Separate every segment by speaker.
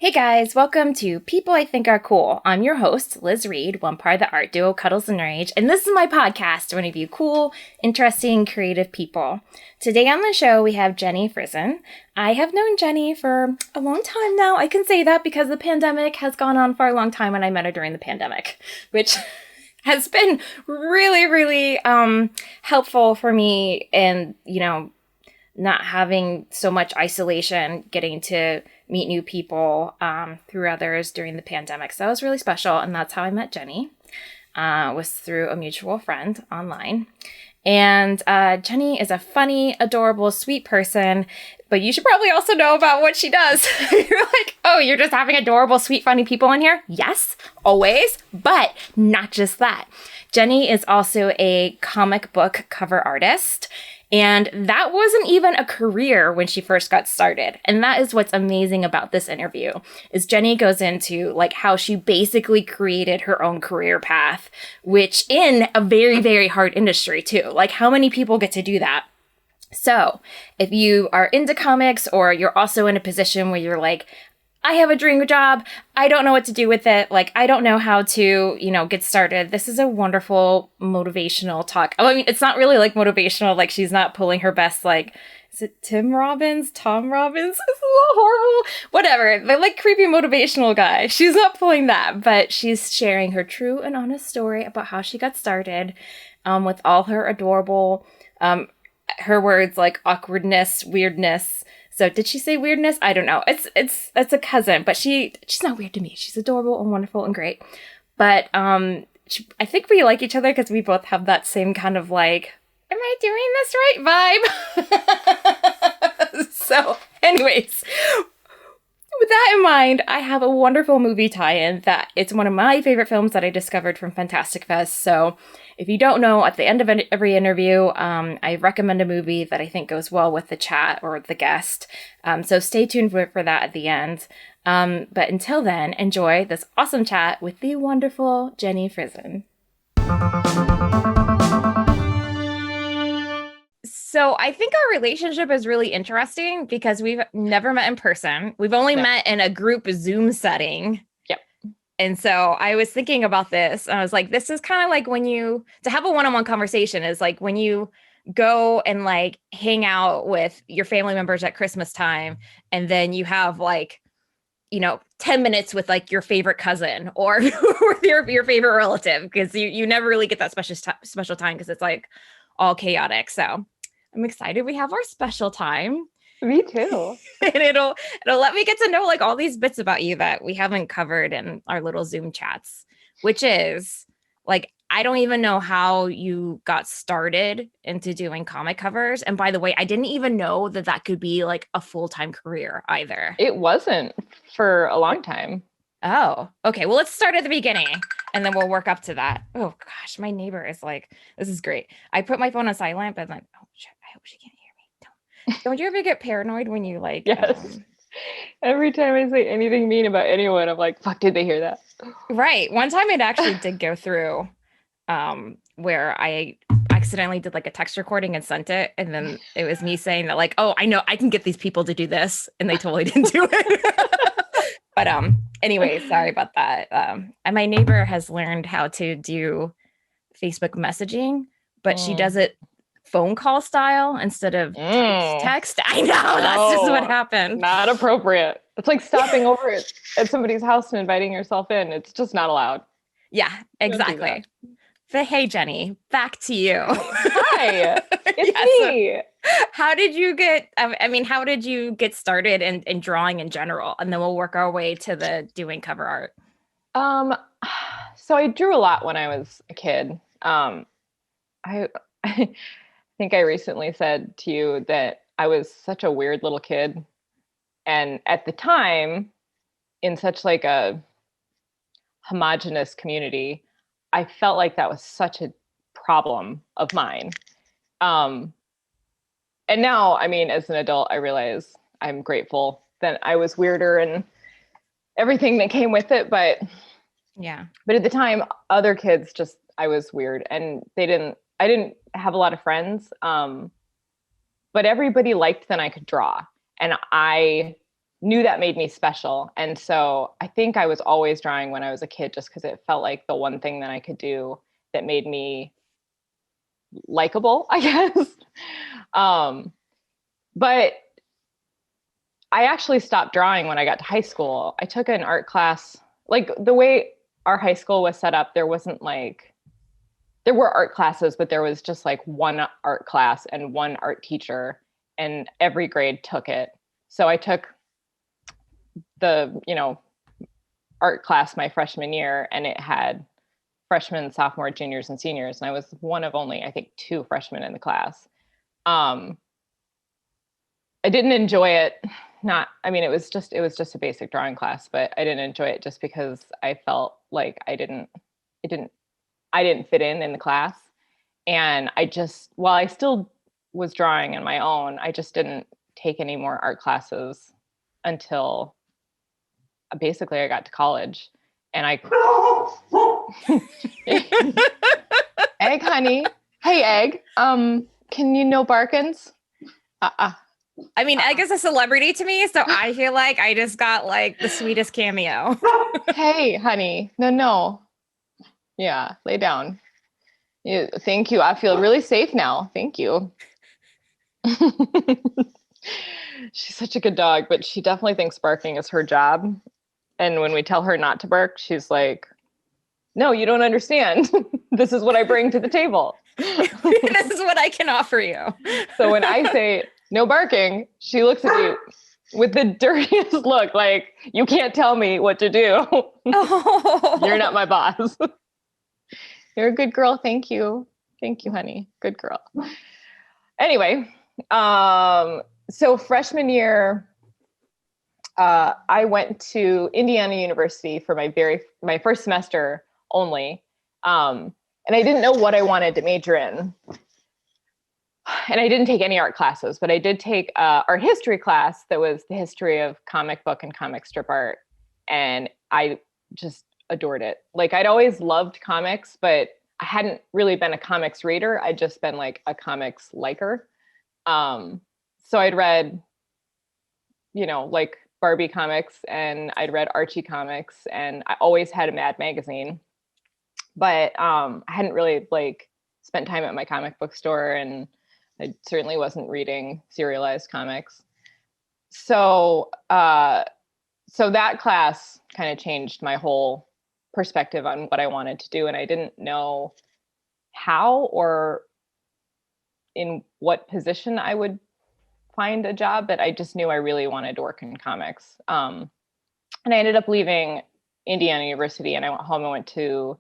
Speaker 1: Hey guys, welcome to People I Think Are Cool. I'm your host, Liz Reed, one part of the art duo Cuddles and Rage, and this is my podcast to interview cool, interesting, creative people. Today on the show, we have Jenny Frison. I have known Jenny for a long time now. I can say that because the pandemic has gone on for a long time and I met her during the pandemic, which has been really helpful for me and, not having so much isolation, getting to meet new people through others during the pandemic. So that was really special. And that's how I met Jenny, was through a mutual friend online. And Jenny is a funny, adorable, sweet person, but you should probably also know about what she does. You're like, oh, you're just having adorable, sweet, funny people in here? Yes, always, but not just that. Jenny is also a comic book cover artist. And that wasn't even a career when she first got started. And that is what's amazing about this interview, is Jenny goes into like how she basically created her own career path, which in a very hard industry too. Like how many people get to do that? So if you are into comics or you're also in a position where you're like, I have a dream job. I don't know what to do with it. Like, I don't know how to, get started. This is a wonderful motivational talk. I mean, it's not really like motivational. Like she's not pulling her best, like, is it Tom Robbins? This is a little horrible. Whatever. The like creepy motivational guy. She's not pulling that, but she's sharing her true and honest story about how she got started, with all her adorable, her words like awkwardness, weirdness. So did she say weirdness? I don't know. It's a cousin, but she's not weird to me. She's adorable and wonderful and great. But I think we like each other because we both have that same kind of like, am I doing this right vibe? So anyways, with that in mind, I have a wonderful movie tie-in that it's one of my favorite films that I discovered from Fantastic Fest. So if you don't know, at the end of every interview, I recommend a movie that I think goes well with the chat or the guest. So stay tuned for that at the end. But until then, enjoy this awesome chat with the wonderful Jenny Frison. So I think our relationship is really interesting because we've never met in person. We've only met in a group Zoom setting. And so I was thinking about this and I was like, this is kind of like to have a one-on-one conversation is like when you go and like hang out with your family members at Christmas time. And then you have like, 10 minutes with like your favorite cousin or with your favorite relative, because you never really get that special time because it's like all chaotic. So I'm excited we have our special time.
Speaker 2: Me too.
Speaker 1: And it'll let me get to know like all these bits about you that we haven't covered in our little Zoom chats, which is like, I don't even know how you got started into doing comic covers. And by the way, I didn't even know that could be like a full-time career either.
Speaker 2: It wasn't for a long time.
Speaker 1: Oh, okay. Well, let's start at the beginning and then we'll work up to that. Oh gosh, my neighbor is like, this is great. I put my phone on silent, but then, oh shit, I hope she can't hear me. Don't you ever get paranoid when you like?
Speaker 2: Yes. Every time I say anything mean about anyone, I'm like, fuck, did they hear that?
Speaker 1: Right. One time it actually did go through where I accidentally did like a text recording and sent it. And then it was me saying that like, oh, I know I can get these people to do this. And they totally didn't do it. But anyway, sorry about that. And my neighbor has learned how to do Facebook messaging, but she does it phone call style instead of text. I know, that's just what happened.
Speaker 2: Not appropriate. It's like stopping over at somebody's house and inviting yourself in. It's just not allowed.
Speaker 1: Yeah, exactly. But hey, Jenny, back to you.
Speaker 2: Hi, it's me.
Speaker 1: How did you get started in drawing in general? And then we'll work our way to the doing cover art.
Speaker 2: So I drew a lot when I was a kid. I think I recently said to you that I was such a weird little kid. And at the time, in such like a homogenous community, I felt like that was such a problem of mine. And now, I mean, as an adult, I realize I'm grateful that I was weirder and everything that came with it. But at the time, other kids I was weird and I didn't have a lot of friends. But everybody liked that I could draw. And I knew that made me special. And so I think I was always drawing when I was a kid, just because it felt like the one thing that I could do that made me likable, I guess. But I actually stopped drawing when I got to high school. I took an art class, like the way our high school was set up, there wasn't like, there were art classes, but there was just like one art class and one art teacher, and every grade took it. So I took the, art class my freshman year, and it had freshmen, sophomore, juniors, and seniors. And I was one of only, I think, 2 freshmen in the class. I didn't enjoy it. It was just a basic drawing class, but I didn't enjoy it just because I felt like I didn't fit in the class. And while I still was drawing on my own, I just didn't take any more art classes until basically I got to college. And Egg, honey. Hey, Egg. Can you know Barkins?
Speaker 1: I mean, Egg is a celebrity to me, so I feel like I just got like the sweetest cameo.
Speaker 2: Hey, honey. No. Yeah, lay down. Thank you. I feel really safe now. Thank you. She's such a good dog, but she definitely thinks barking is her job. And when we tell her not to bark, she's like, no, you don't understand. This is what I bring to the table.
Speaker 1: This is what I can offer you.
Speaker 2: So when I say no barking, she looks at me with the dirtiest look, like, you can't tell me what to do. Oh. You're not my boss. You're a good girl. Thank you. Thank you, honey. Good girl. Anyway, so freshman year, I went to Indiana University for my first semester only. And I didn't know what I wanted to major in. And I didn't take any art classes, but I did take art history class that was the history of comic book and comic strip art. And I just adored it. Like, I'd always loved comics, but I hadn't really been a comics reader. I'd just been like a comics liker. So I'd read, like Barbie comics, and I'd read Archie comics, and I always had a Mad magazine. But I hadn't really like spent time at my comic book store, and I certainly wasn't reading serialized comics. So that class kind of changed my whole perspective on what I wanted to do. And I didn't know how or in what position I would find a job, but I just knew I really wanted to work in comics. And I ended up leaving Indiana University, and I went home and went to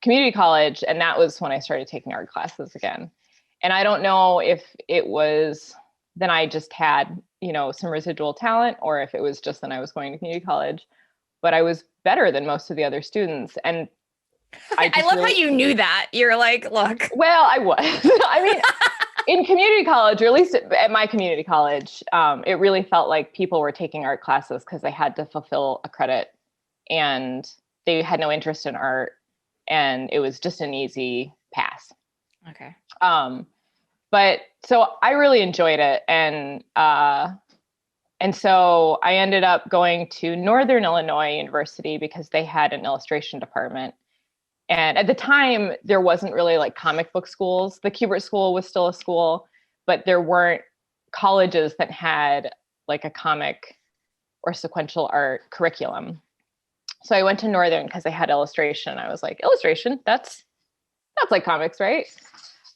Speaker 2: community college. And that was when I started taking art classes again. And I don't know if it was then I just had, some residual talent, or if it was just then I was going to community college, but I was better than most of the other students. And
Speaker 1: I love how you knew that. You're like, look.
Speaker 2: Well, I was. I mean, in community college, or at least at my community college, it really felt like people were taking art classes because they had to fulfill a credit, and they had no interest in art, and it was just an easy pass.
Speaker 1: Okay.
Speaker 2: But so I really enjoyed it. And so I ended up going to Northern Illinois University because they had an illustration department. And at the time, there wasn't really like comic book schools. The Kubert School was still a school, but there weren't colleges that had like a comic or sequential art curriculum. So I went to Northern because they had illustration. I was like, illustration? That's like comics, right?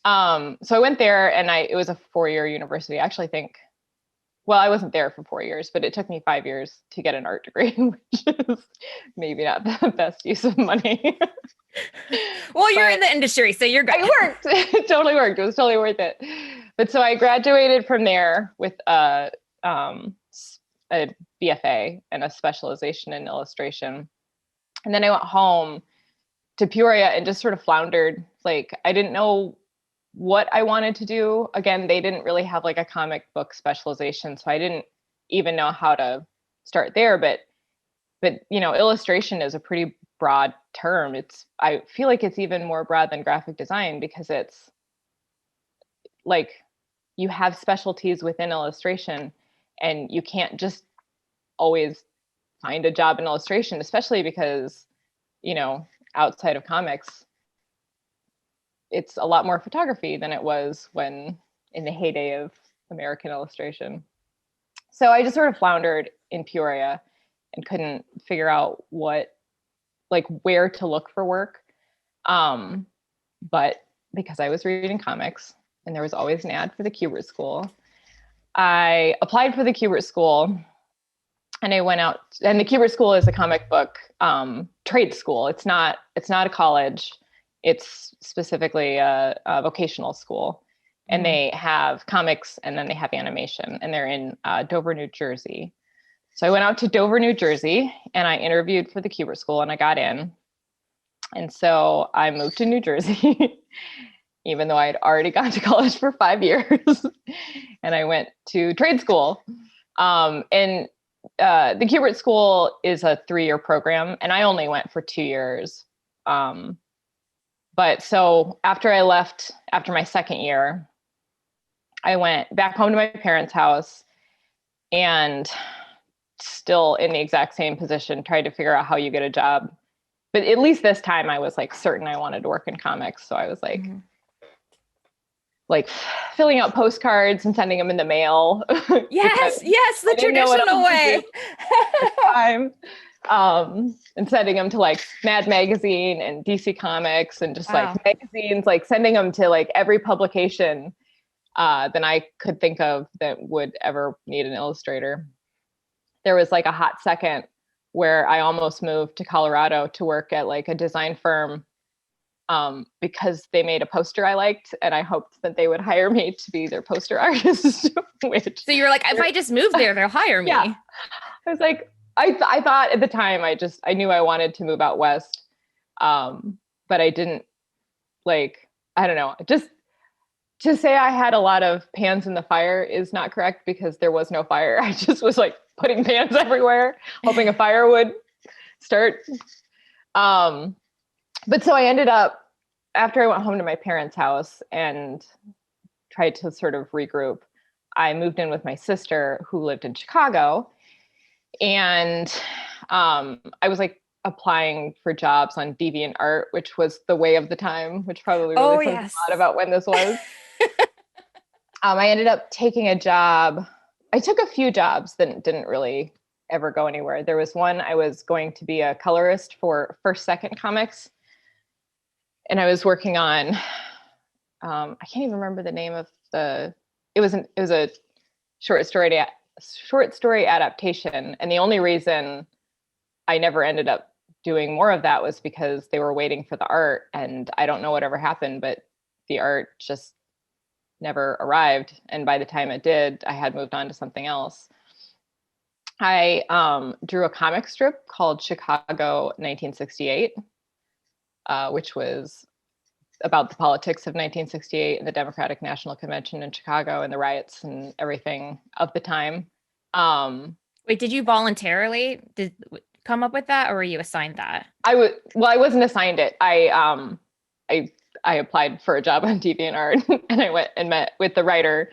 Speaker 2: So I went there, and it was a 4-year university. I actually think, well, I wasn't there for 4 years, but it took me 5 years to get an art degree, which is maybe not the best use of money.
Speaker 1: Well, you're in the industry, so you're good.
Speaker 2: It worked. It totally worked. It was totally worth it. But so I graduated from there with a BFA and a specialization in illustration. And then I went home to Peoria and just sort of floundered. Like, I didn't know what I wanted to do. Again, they didn't really have like a comic book specialization, so I didn't even know how to start there. But illustration is a pretty broad term. I feel like it's even more broad than graphic design, because it's like you have specialties within illustration, and you can't just always find a job in illustration, especially because, outside of comics, it's a lot more photography than it was when in the heyday of American illustration. So I just sort of floundered in Peoria and couldn't figure out where to look for work. But because I was reading comics and there was always an ad for the Kubert School, I applied for the Kubert School, and I went out, and the Kubert School is a comic book trade school. It's not a college. It's specifically a vocational school. And they have comics, and then they have animation, and they're in Dover, New Jersey. So I went out to Dover, New Jersey, and I interviewed for the Kubert School, and I got in. And so I moved to New Jersey, even though I had already gone to college for 5 years. And I went to trade school. And the Kubert School is a 3-year program, and I only went for 2 years. But so after I left, after my second year, I went back home to my parents' house, and still in the exact same position, tried to figure out how you get a job. But at least this time I was certain I wanted to work in comics. So I was filling out postcards and sending them in the mail.
Speaker 1: Yes, the traditional way.
Speaker 2: And sending them to Mad Magazine and DC Comics and just magazines, sending them to every publication that I could think of that would ever need an illustrator. There was a hot second where I almost moved to Colorado to work at a design firm because they made a poster I liked, and I hoped that they would hire me to be their poster artist.
Speaker 1: So you're if I just move there, they'll hire me.
Speaker 2: Yeah. I was I thought at the time, I knew I wanted to move out west. But I didn't I don't know, just to say I had a lot of pans in the fire is not correct, because there was no fire. I just was putting pans everywhere, hoping a fire would start. But so I ended up, after I went home to my parents' house and tried to sort of regroup, I moved in with my sister, who lived in Chicago. And I was applying for jobs on DeviantArt, which was the way of the time, which probably really says a lot about when this was. I ended up taking a job. I took a few jobs that didn't really ever go anywhere. There was one, I was going to be a colorist for First Second Comics. And I was working on, I can't even remember the name of it was a short story adaptation. And the only reason I never ended up doing more of that was because they were waiting for the art, and I don't know whatever happened, but the art just never arrived. And by the time it did, I had moved on to something else. I drew a comic strip called Chicago 1968, which was about the politics of 1968 and the Democratic National Convention in Chicago and the riots and everything of the time.
Speaker 1: Wait, did you voluntarily come up with that, or were you assigned that?
Speaker 2: I wasn't assigned it. I applied for a job on DeviantArt, and I went and met with the writer,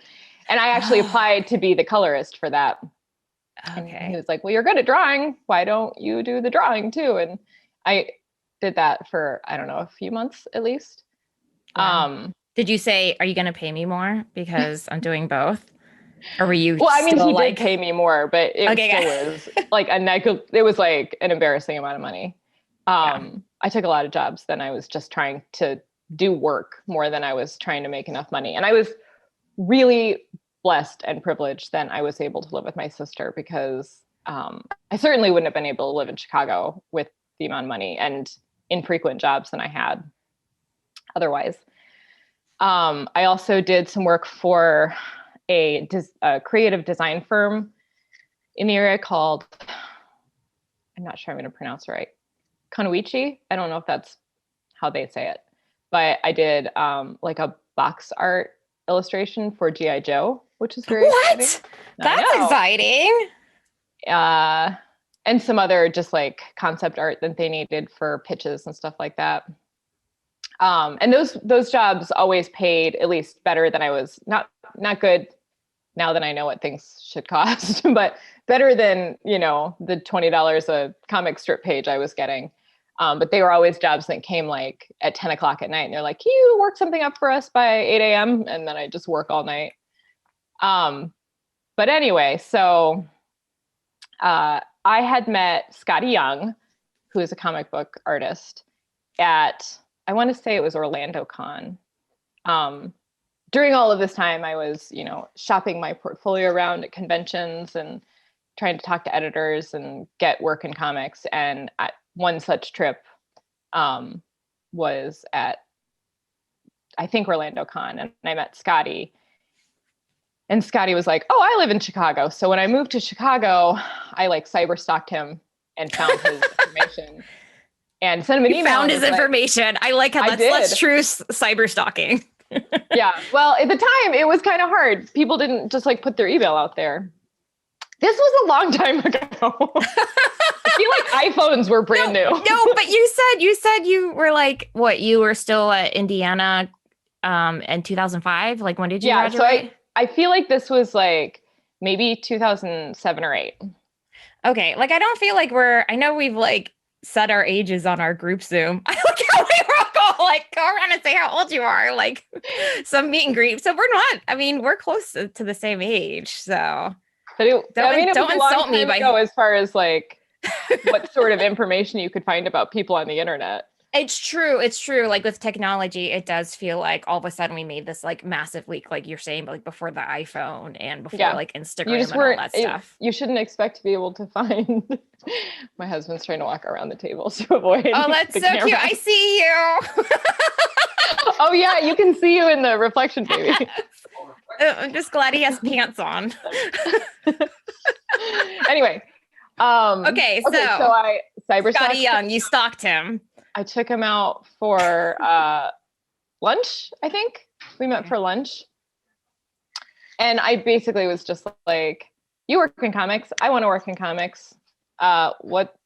Speaker 2: and I actually applied to be the colorist for that. Okay. And he was like, well, you're good at drawing. Why don't you do the drawing too? And I did that for, I don't know, a few months at least. Wow.
Speaker 1: Did you say, are you going to pay me more because I'm doing both? Or were you?
Speaker 2: Well, I mean, he did pay me more, but it still was it was an embarrassing amount of money. I took a lot of jobs. Then I was just trying to do work more than I was trying to make enough money. And I was really blessed and privileged then I was able to live with my sister, because I certainly wouldn't have been able to live in Chicago with the amount of money and infrequent jobs than I had otherwise. I also did some work for a creative design firm in the area called, I'm not sure I'm going to pronounce it right, Konoichi. I don't know if that's how they say it, but I did a box art illustration for G.I. Joe, which is very exciting.
Speaker 1: That's exciting.
Speaker 2: And some other just concept art that they needed for pitches and stuff like that. And those jobs always paid at least better than I was, not good now that I know what things should cost, but better than, the $20 a comic strip page I was getting. But they were always jobs that came like at 10 o'clock at night. And they're like, can you work something up for us by 8 a.m.? And then I just work all night. But anyway, so I had met Scotty Young, who is a comic book artist, at, I want to say it was Orlando Con. During all of this time, I was, shopping my portfolio around at conventions and trying to talk to editors and get work in comics. And one such trip was at, I think, Orlando Con, and I met Scotty. And Scotty was like, oh, I live in Chicago. So when I moved to Chicago, I like cyber stalked him and found his information and sent him an email.
Speaker 1: Found his information. I like how that's true cyber stalking.
Speaker 2: Yeah. Well, at the time it was kind of hard. People didn't just like put their email out there. This was a long time ago. I feel like iPhones were brand new.
Speaker 1: No, but you said you were like, what, you were still at Indiana in 2005? Like, when did you graduate?
Speaker 2: So I feel like this was like maybe 2007 or 8.
Speaker 1: Okay. Like, I don't feel like I know we've like set our ages on our group Zoom. I look how we all like go around and say how old you are, like some meet and greet. So we're not, I mean, we're close to the same age. So
Speaker 2: but don't
Speaker 1: insult me by
Speaker 2: as far as like what sort of information you could find about people on the internet.
Speaker 1: It's true. Like with technology, it does feel like all of a sudden we made this like massive leak, like you're saying, but like before the iPhone and before like Instagram and all that stuff.
Speaker 2: You shouldn't expect to be able to find. My husband's trying to walk around the table to avoid.
Speaker 1: Oh, that's so camera. Cute. I see you.
Speaker 2: Oh yeah, you can see you in the reflection, baby.
Speaker 1: I'm just glad he has pants on.
Speaker 2: Anyway.
Speaker 1: Okay, so
Speaker 2: I
Speaker 1: Scotty Young, you stalked him.
Speaker 2: I took him out for lunch, I think. We met for lunch. And I basically was just like, you work in comics. I want to work in comics. What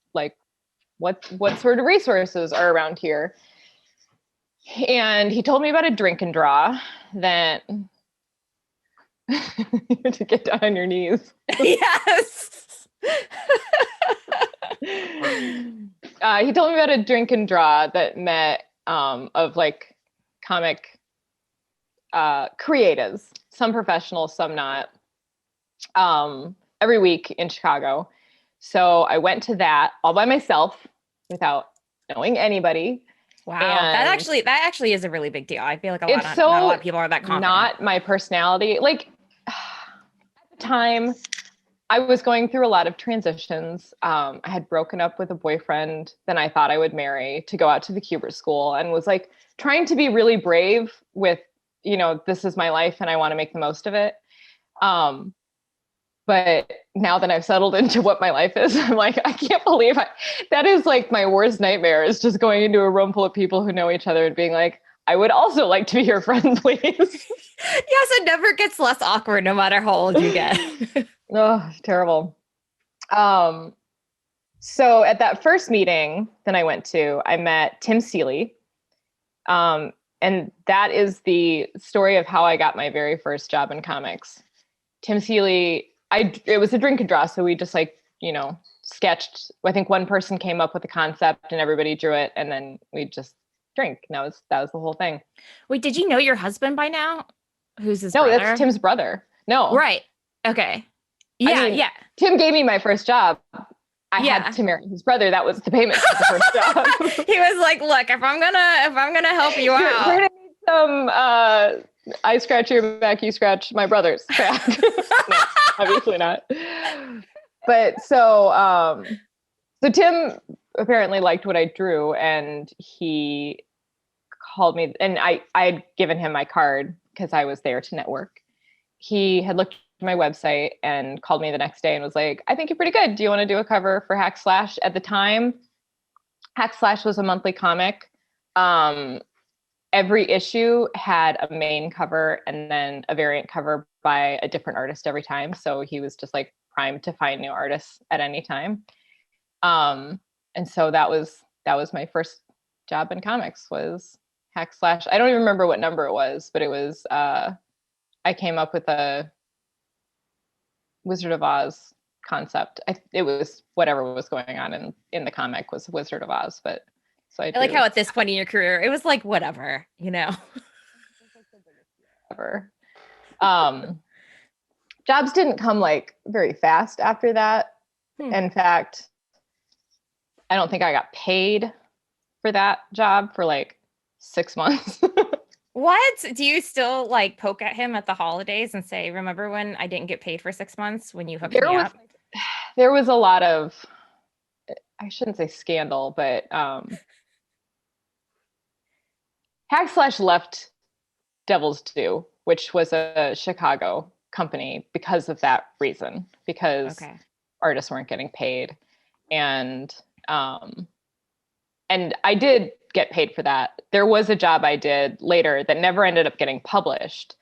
Speaker 2: sort of resources are around here? And he told me about a drink and draw that to get down on your knees.
Speaker 1: Yes.
Speaker 2: He told me about a drink and draw that met of like comic creatives, some professionals, some not, every week in Chicago. So I went to that all by myself without knowing anybody.
Speaker 1: Wow, that actually is a really big deal. I feel like not a lot of people are that confident.
Speaker 2: Not my personality. Like at the time, I was going through a lot of transitions. I had broken up with a boyfriend that I thought I would marry to go out to the Kubert School, and was like trying to be really brave with, this is my life and I want to make the most of it. But now that I've settled into what my life is, I'm like, I can't believe that is like my worst nightmare, is just going into a room full of people who know each other and being like, I would also like to be your friend, please.
Speaker 1: Yes, it never gets less awkward no matter how old you get.
Speaker 2: Oh, terrible. So at that first meeting that I went to, I met Tim Seeley. And that is the story of how I got my very first job in comics. Tim Seeley, it was a drink and draw. So we just sketched. I think one person came up with the concept and everybody drew it, and then we just drink. And that was the whole thing.
Speaker 1: Wait, did you know your husband by now? Who's his brother?
Speaker 2: No, that's Tim's brother. No.
Speaker 1: Right. Okay. Yeah, yeah.
Speaker 2: Tim gave me my first job. I had to marry his brother. That was the payment for the first job.
Speaker 1: He was like, "Look, if I'm gonna help you out,
Speaker 2: you're gonna need some. I scratch your back, you scratch my brother's back." No, obviously not. But so Tim apparently liked what I drew, and he called me. And I had given him my card because I was there to network. He had looked at my website and called me the next day and was like, I think you're pretty good. Do you want to do a cover for Hack Slash? At the time, Hack Slash was a monthly comic. Every issue had a main cover and then a variant cover by a different artist every time. So he was just like primed to find new artists at any time. And so that was my first job in comics, was Hack Slash. I don't even remember what number it was, but it was, I came up with a Wizard of Oz concept. It was whatever was going on in the comic was Wizard of Oz, but so I
Speaker 1: I like
Speaker 2: drew
Speaker 1: how at this point in your career, it was like, whatever, you know?
Speaker 2: ever. Um, Jobs didn't come like very fast after that. In fact, I don't think I got paid for that job for like 6 months.
Speaker 1: What? Do you still like poke at him at the holidays and say, remember when I didn't get paid for 6 months when you hooked
Speaker 2: there
Speaker 1: me
Speaker 2: was
Speaker 1: up?
Speaker 2: there was a lot of, I shouldn't say scandal, but Hackslash left Devil's Due, which was a Chicago company, because of that reason, because
Speaker 1: Okay.
Speaker 2: artists weren't getting paid. And and I did get paid for that. There was a job I did later that never ended up getting published.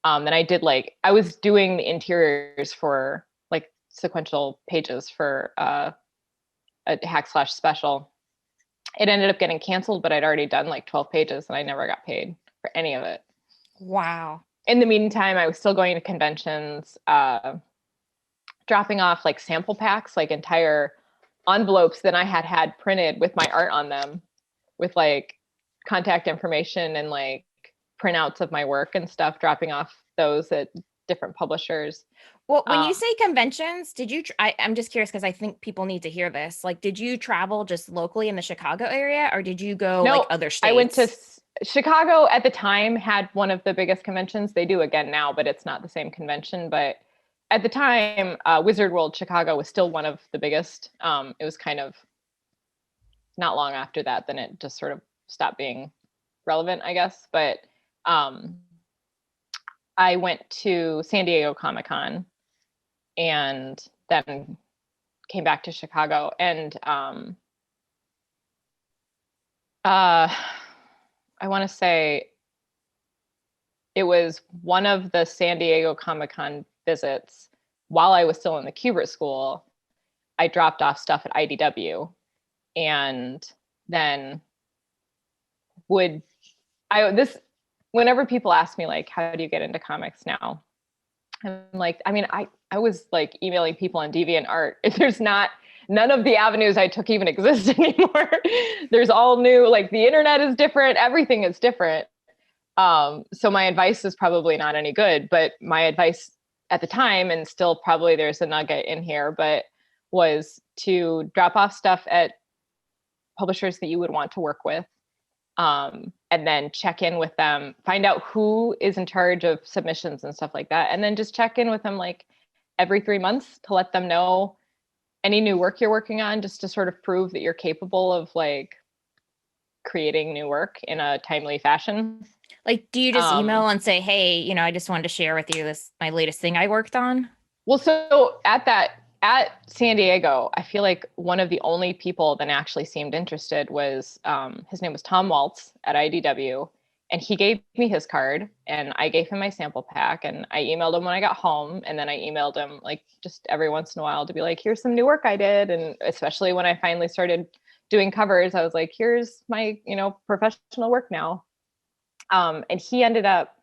Speaker 2: That I did, like, I was doing the interiors for like sequential pages for a Hackslash special. It ended up getting canceled, but I'd already done like 12 pages and I never got paid for any of it.
Speaker 1: Wow.
Speaker 2: In the meantime, I was still going to conventions, dropping off like sample packs, like entire envelopes that I had printed with my art on them, with like contact information and like printouts of my work and stuff, dropping off those at different publishers.
Speaker 1: Well, when you say conventions, did you, I'm just curious because I think people need to hear this. Like, did you travel just locally in the Chicago area or did you go like
Speaker 2: No,
Speaker 1: other
Speaker 2: I went to
Speaker 1: states?
Speaker 2: Chicago at the time, had one of the biggest conventions. They do again now, but it's not the same convention. But at the time, Wizard World Chicago was still one of the biggest. It was kind of not long after that, then it just sort of stopped being relevant, I guess. But I went to San Diego Comic-Con and then came back to Chicago. And I want to say it was one of the San Diego Comic-Con visits while I was still in the Kubert School. I dropped off stuff at IDW, and then would I this whenever people ask me like, how do you get into comics now? I'm like, I mean, I was like emailing people on DeviantArt. If there's not, none of the avenues I took even exist anymore. There's all new, like the internet is different, everything is different. So my advice is probably not any good, but my advice at the time, and still probably there's a nugget in here, but was to drop off stuff at publishers that you would want to work with, and then check in with them, find out who is in charge of submissions and stuff like that, and then just check in with them like every 3 months to let them know any new work you're working on, just to sort of prove that you're capable of like creating new work in a timely fashion.
Speaker 1: Like, do you just email and say, hey, you know, I just wanted to share with you this, my latest thing I worked on?
Speaker 2: Well, so at San Diego, I feel like one of the only people that actually seemed interested was, his name was Tom Waltz at IDW. And he gave me his card and I gave him my sample pack, and I emailed him when I got home. And then I emailed him like just every once in a while to be like, here's some new work I did. And especially when I finally started doing covers, I was like, here's my, professional work now. And he ended up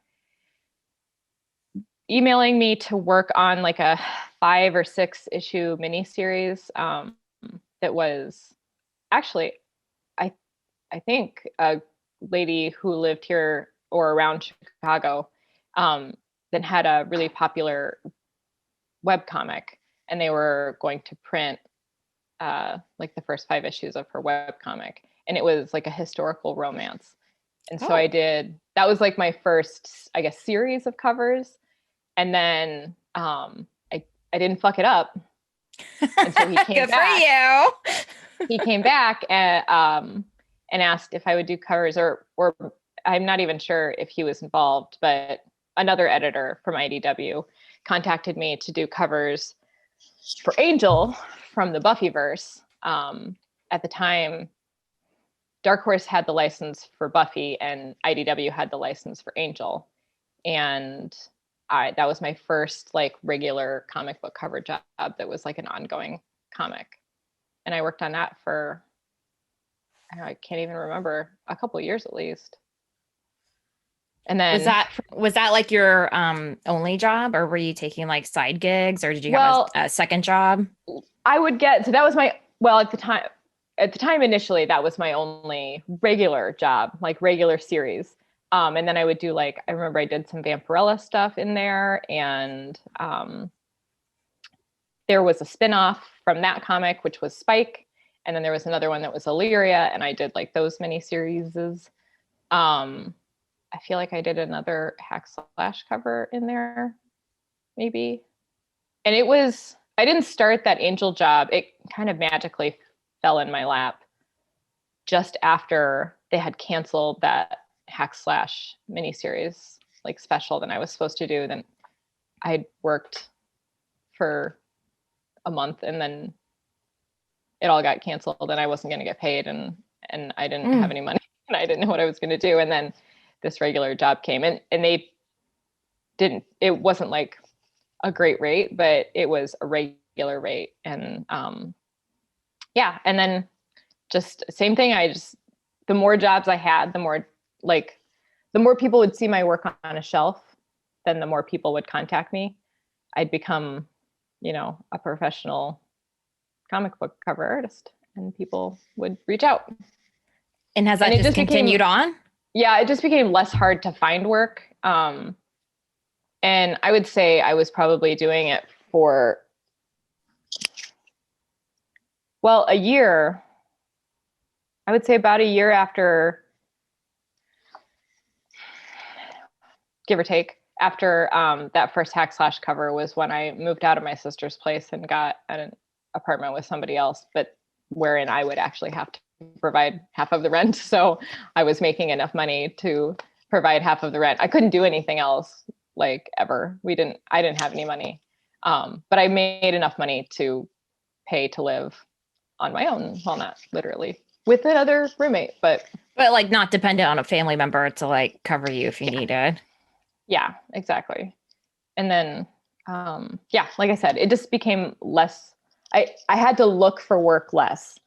Speaker 2: emailing me to work on like a 5 or 6 issue miniseries, that was actually, I I think a lady who lived here or around Chicago, that had a really popular web comic, and they were going to print like the first 5 issues of her web comic, and it was like a historical romance. And so I
Speaker 1: Oh,
Speaker 2: did, that was like my first, I guess, series of covers. And then I didn't fuck it up. And so he came
Speaker 1: good for
Speaker 2: back.
Speaker 1: you.
Speaker 2: He came back and asked if I would do covers, or I'm not even sure if he was involved, but another editor from IDW contacted me to do covers for Angel from the Buffyverse. At the time, Dark Horse had the license for Buffy and IDW had the license for Angel. And that was my first like regular comic book cover job that was like an ongoing comic. And I worked on that for, I can't even remember, a couple of years at least. And
Speaker 1: Was
Speaker 2: then,
Speaker 1: that was that like your only job, or were you taking like side gigs, or did you have
Speaker 2: well,
Speaker 1: a second job?
Speaker 2: I would get, so that was my, well, at the time initially, that was my only regular job, like regular series. And then I would do like, I remember I did some Vampirella stuff in there, and there was a spin-off from that comic, which was Spike. And then there was another one that was Illyria, and I did like those mini series. I feel like I did another hack slash cover in there, maybe. And it was, I didn't start that Angel job. It kind of magically fell in my lap just after they had canceled that hack slash miniseries like special that I was supposed to do. Then I worked for a month, and then it all got canceled, and I wasn't going to get paid, and I didn't have any money, and I didn't know what I was going to do. And then this regular job came, and they didn't, it wasn't like a great rate, but it was a regular rate. And yeah, and then just same thing. The more jobs I had, the more like, the more people would see my work on a shelf, then the more people would contact me. I'd become, a professional comic book cover artist, and people would reach out.
Speaker 1: And has
Speaker 2: And
Speaker 1: that
Speaker 2: it
Speaker 1: just
Speaker 2: just became,
Speaker 1: continued on?
Speaker 2: yeah, it just became less hard to find work. And I would say I was probably doing it for, well, a year. I would say about a year after, give or take, after that first hack slash cover was when I moved out of my sister's place and got an apartment with somebody else, but wherein I would actually have to provide half of the rent. So I was making enough money to provide half of the rent. I couldn't do anything else, like, ever. I didn't have any money. But I made enough money to pay to live on my own. Well, not literally with another roommate, but
Speaker 1: like not dependent on a family member to like cover you if you needed.
Speaker 2: yeah, exactly. And then, yeah, like I said, it just became less, I had to look for work less,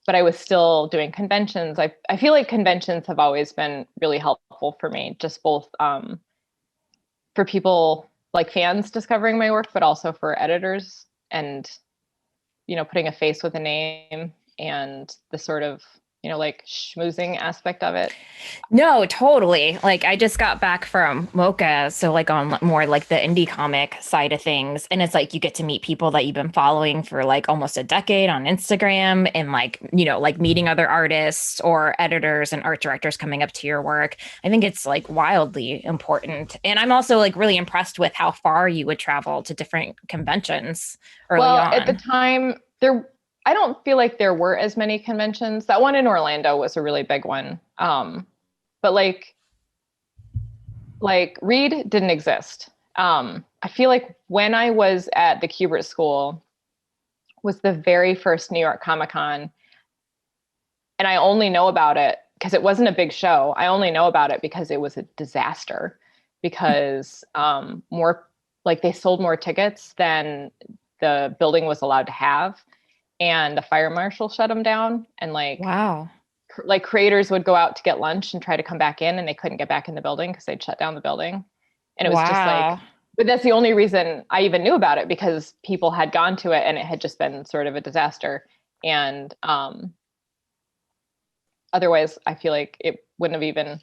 Speaker 2: but I was still doing conventions. I feel like conventions have always been really helpful for me, just both for people like fans discovering my work, but also for editors, and, putting a face with a name, and the sort of, like schmoozing aspect of it.
Speaker 1: No, totally. Like I just got back from Mocha, so like on more like the indie comic side of things, and it's like you get to meet people that you've been following for like almost a decade on Instagram, and like, like meeting other artists or editors and art directors coming up to your work. I think it's like wildly important. And I'm also like really impressed with how far you would travel to different conventions early
Speaker 2: Well, at the
Speaker 1: on.
Speaker 2: time, I don't feel like there were as many conventions. That one in Orlando was a really big one. But like Reed didn't exist. I feel like when I was at the Kubert School was the very first New York Comic Con, and I only know about it because it wasn't a big show. I only know about it because it was a disaster, because more, like, they sold more tickets than the building was allowed to have, and the fire marshal shut them down. And
Speaker 1: Wow.
Speaker 2: like creators would go out to get lunch and try to come back in, and they couldn't get back in the building because they'd shut down the building. And it was just like,
Speaker 1: Wow.
Speaker 2: but that's the only reason I even knew about it, because people had gone to it and it had just been sort of a disaster. And otherwise, I feel like it wouldn't have even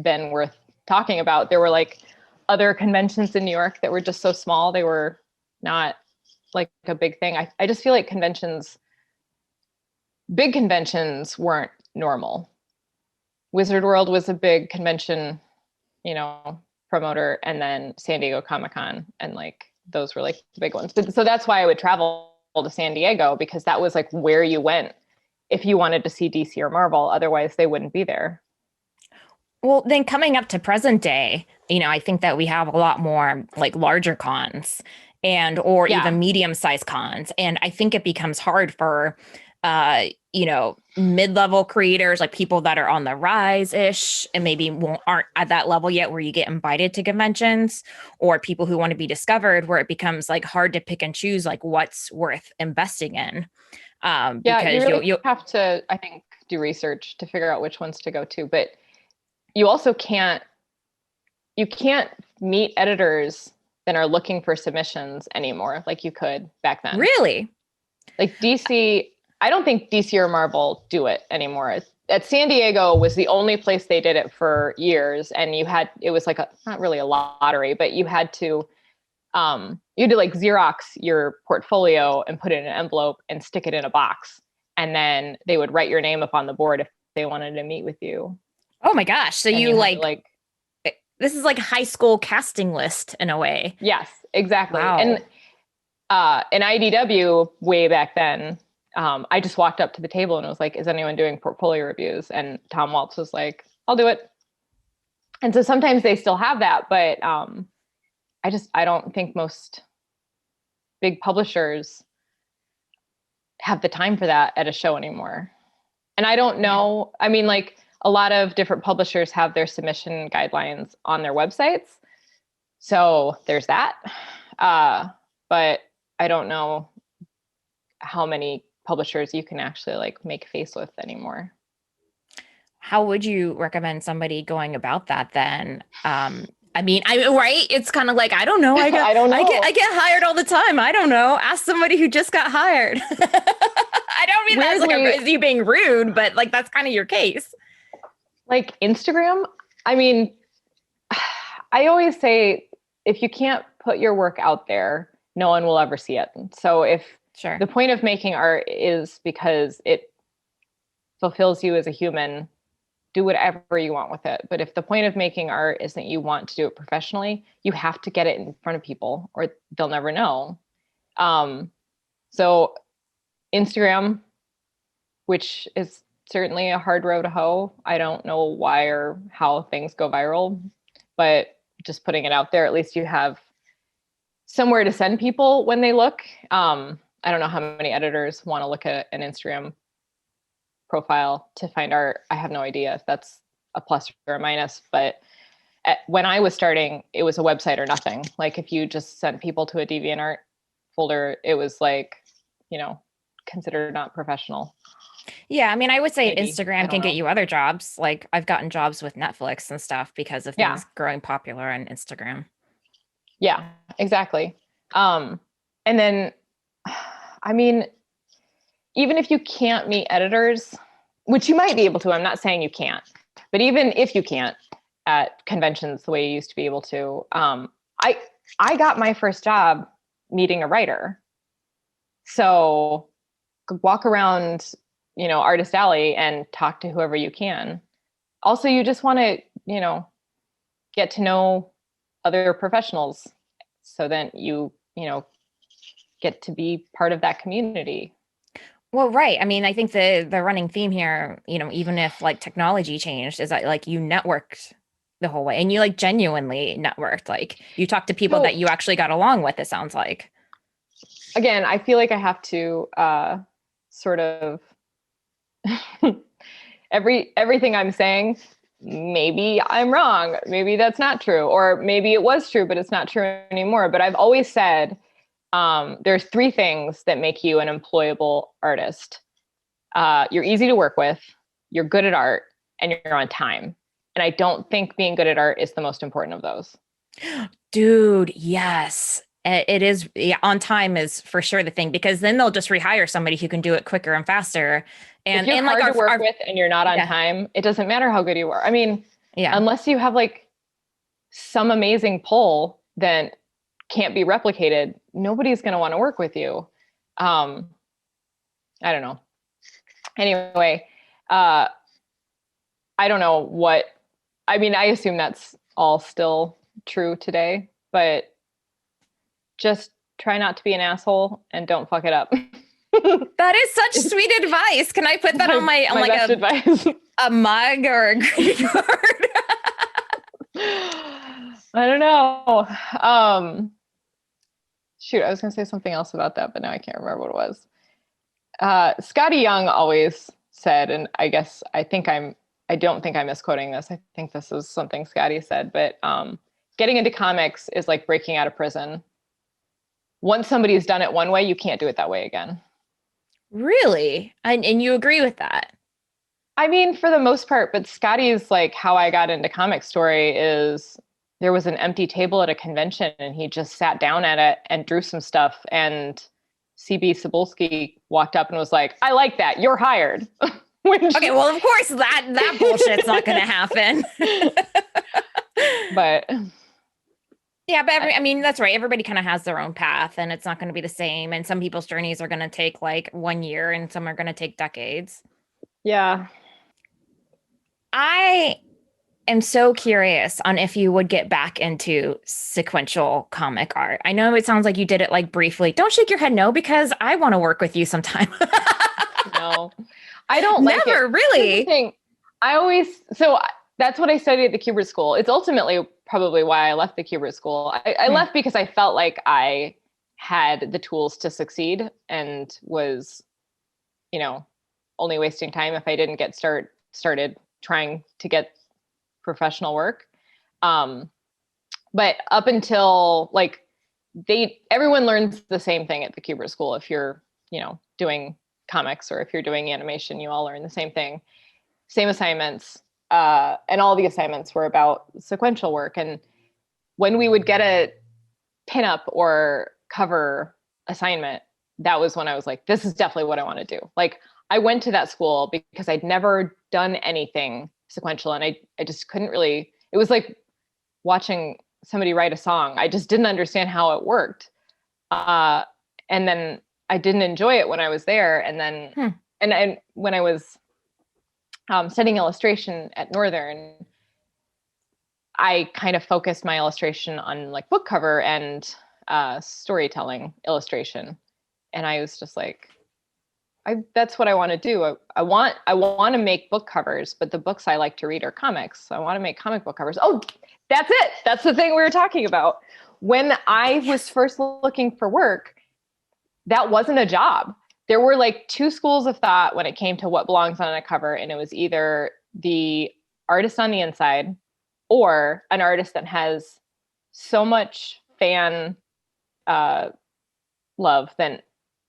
Speaker 2: been worth talking about. There were like other conventions in New York that were just so small. They were not like a big thing. I just feel like big conventions weren't normal. Wizard World was a big convention, promoter, and then San Diego Comic-Con, and like those were like the big ones. But so that's why I would travel to San Diego, because that was like where you went if you wanted to see DC or Marvel. Otherwise, they wouldn't be there.
Speaker 1: Well, then coming up to present day, I think that we have a lot more like larger cons and or
Speaker 2: Yeah.
Speaker 1: even medium-sized cons. And I think it becomes hard for mid-level creators, like people that are on the rise-ish and maybe aren't at that level yet where you get invited to conventions, or people who want to be discovered, where it becomes like hard to pick and choose like what's worth investing in.
Speaker 2: Yeah, you
Speaker 1: Because
Speaker 2: really
Speaker 1: you'll
Speaker 2: have to, I think, do research to figure out which ones to go to. But you also can't, you can't meet editors that are looking for submissions anymore like you could back then.
Speaker 1: Really?
Speaker 2: Like DC, I don't think DC or Marvel do it anymore. At San Diego was the only place they did it for years, and it was like not really a lottery, but you had to like Xerox your portfolio and put it in an envelope and stick it in a box, and then they would write your name up on the board if they wanted to meet with you.
Speaker 1: Oh my gosh! So
Speaker 2: and
Speaker 1: you like this is like high school casting list in a way.
Speaker 2: Yes, exactly.
Speaker 1: Wow.
Speaker 2: And in IDW way back then, I just walked up to the table and was like, is anyone doing portfolio reviews? And Tom Waltz was like, I'll do it. And so sometimes they still have that, but I don't think most big publishers have the time for that at a show anymore. And I don't know, I mean, like a lot of different publishers have their submission guidelines on their websites. So there's that. But I don't know how many publishers you can actually like make face with anymore.
Speaker 1: How would you recommend somebody going about that then? Right? It's kind of like, I don't know. I don't know. I get hired all the time. I don't know. Ask somebody who just got hired. I don't mean that as like you being rude, but like that's kind of your case.
Speaker 2: Like Instagram, I mean, I always say if you can't put your work out there, no one will ever see it. So if the point of making art is because it fulfills you as a human, do whatever you want with it. But if the point of making art is that you want to do it professionally, you have to get it in front of people or they'll never know. So Instagram, which is certainly a hard row to hoe. I don't know why or how things go viral, but just putting it out there, at least you have somewhere to send people when they look. I don't know how many editors want to look at an Instagram profile to find art. I have no idea if that's a plus or a minus, but when I was starting, it was a website or nothing. Like if you just sent people to a DeviantArt folder, it was like, considered not professional.
Speaker 1: Yeah, I mean, I would say Instagram can get you other jobs. Like I've gotten jobs with Netflix and stuff because of things growing popular on Instagram.
Speaker 2: Yeah, exactly. And then, I mean, even if you can't meet editors, which you might be able to, I'm not saying you can't, but even if you can't at conventions the way you used to be able to, I got my first job meeting a writer. So walk around, Artist Alley and talk to whoever you can. Also, you just want to, get to know other professionals so that you get to be part of that community.
Speaker 1: Well, right. I mean, I think the running theme here, even if like technology changed, is that like you networked the whole way and you like genuinely networked. Like you talked to people that you actually got along with, it sounds like.
Speaker 2: Again, I feel like I have to sort of everything I'm saying, maybe I'm wrong. Maybe that's not true. Or maybe it was true, but it's not true anymore. But I've always said there's three things that make you an employable artist. You're easy to work with, you're good at art, and you're on time. And I don't think being good at art is the most important of those.
Speaker 1: Dude, yes. It is. Yeah, on time is for sure the thing, because then they'll just rehire somebody who can do it quicker and faster. And
Speaker 2: if you're hard to work with and you're not on time, it doesn't matter how good you are. I mean, unless you have like some amazing pull that can't be replicated, nobody's going to want to work with you. I don't know. Anyway, I don't know what, I mean, I assume that's all still true today, but just try not to be an asshole and don't fuck it up.
Speaker 1: That is such sweet advice. Can I put that on my like
Speaker 2: best advice.
Speaker 1: A mug or a greeting card?
Speaker 2: I don't know. Shoot, I was going to say something else about that, but now I can't remember what it was. Scotty Young always said, and I don't think I'm misquoting this. I think this is something Scotty said, but getting into comics is like breaking out of prison. Once somebody's done it one way, you can't do it that way again.
Speaker 1: Really? And you agree with that?
Speaker 2: I mean, for the most part, but Scotty's like how I got into comic story is there was an empty table at a convention and he just sat down at it and drew some stuff. And CB Cebulski walked up and was like, I like that. You're hired.
Speaker 1: Okay, well, of course that bullshit's not going to happen.
Speaker 2: But
Speaker 1: yeah, but I mean, that's right. Everybody kind of has their own path and it's not going to be the same. And some people's journeys are going to take like 1 year and some are going to take decades.
Speaker 2: yeah.
Speaker 1: I am so curious on if you would get back into sequential comic art. I know it sounds like you did it like briefly. Don't shake your head no, because I want to work with you sometime.
Speaker 2: No, I don't like
Speaker 1: Never,
Speaker 2: it.
Speaker 1: really.
Speaker 2: Thing. So that's what I studied at the Kubert School. It's ultimately probably why I left the Kubert School. I left because I felt like I had the tools to succeed and was, only wasting time if I didn't get started trying to get professional work. But up until like everyone learns the same thing at the Kubert School. If you're, doing comics or if you're doing animation, you all learn the same thing, same assignments. And all the assignments were about sequential work. And when we would get a pinup or cover assignment, that was when I was like, this is definitely what I want to do. Like I went to that school because I'd never done anything sequential. And I just couldn't really, it was like watching somebody write a song. I just didn't understand how it worked. And then I didn't enjoy it when I was there. And then, and when I was studying illustration at Northern, I kind of focused my illustration on like book cover and storytelling illustration. And I was just like, that's what I want to do. I want to make book covers, but the books I like to read are comics. So I want to make comic book covers. Oh, that's it. That's the thing we were talking about. When I was first looking for work, that wasn't a job. There were like two schools of thought when it came to what belongs on a cover. And it was either the artist on the inside or an artist that has so much fan love that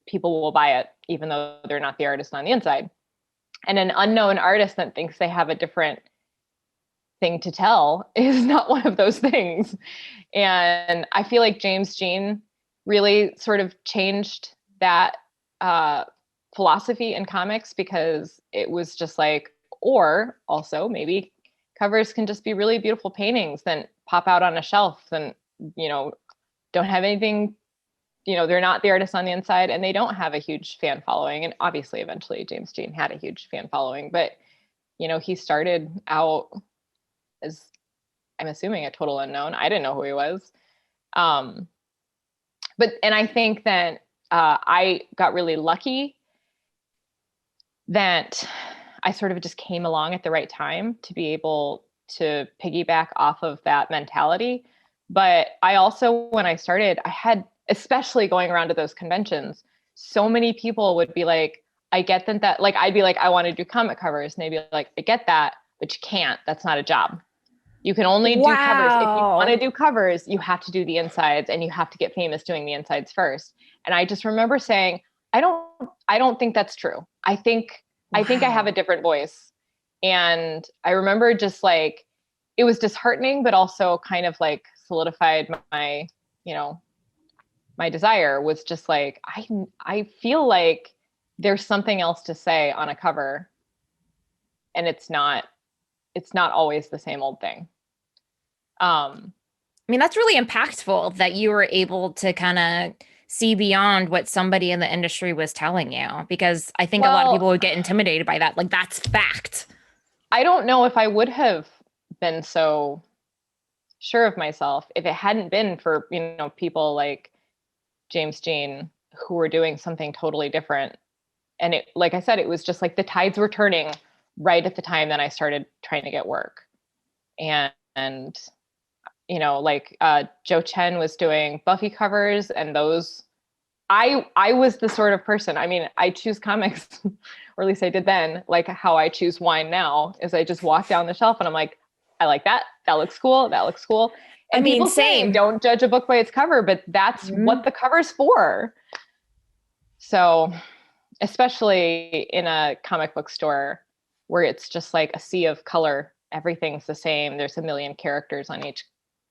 Speaker 2: people will buy it, even though they're not the artist on the inside. And an unknown artist that thinks they have a different thing to tell is not one of those things. And I feel like James Jean really sort of changed that philosophy in comics, because it was just like, or also maybe covers can just be really beautiful paintings that pop out on a shelf and, don't have anything, they're not the artist on the inside and they don't have a huge fan following. And obviously eventually James Jean had a huge fan following, but, he started out as, I'm assuming, a total unknown. I didn't know who he was. And I think that I got really lucky that I sort of just came along at the right time to be able to piggyback off of that mentality. But I also, when I started, I had, especially going around to those conventions, so many people would be like, I get that like, I'd be like, I want to do comic covers. And they'd be like, I get that, but you can't. That's not a job. You can only do covers. If you want to do covers, you have to do the insides and you have to get famous doing the insides first. And I just remember saying, I don't think that's true. I think I have a different voice. And I remember just like, it was disheartening, but also kind of like solidified my, my desire was just like, I feel like there's something else to say on a cover. And it's not always the same old thing.
Speaker 1: I mean, that's really impactful that you were able to kind of see beyond what somebody in the industry was telling you, because I think a lot of people would get intimidated by that. Like, that's fact.
Speaker 2: I don't know if I would have been so sure of myself if it hadn't been for, people like James Jean who were doing something totally different. And it, like I said, it was just like the tides were turning right at the time that I started trying to get work. And like Joe Chen was doing Buffy covers, and those, I was the sort of person, I mean, I choose comics, or at least I did then, like how I choose wine now, is I just walk down the shelf and I'm like, I like that. That looks cool. That looks cool. And people say, don't judge a book by its cover, but that's what the cover's for. So, especially in a comic book store where it's just like a sea of color, everything's the same. There's a million characters on each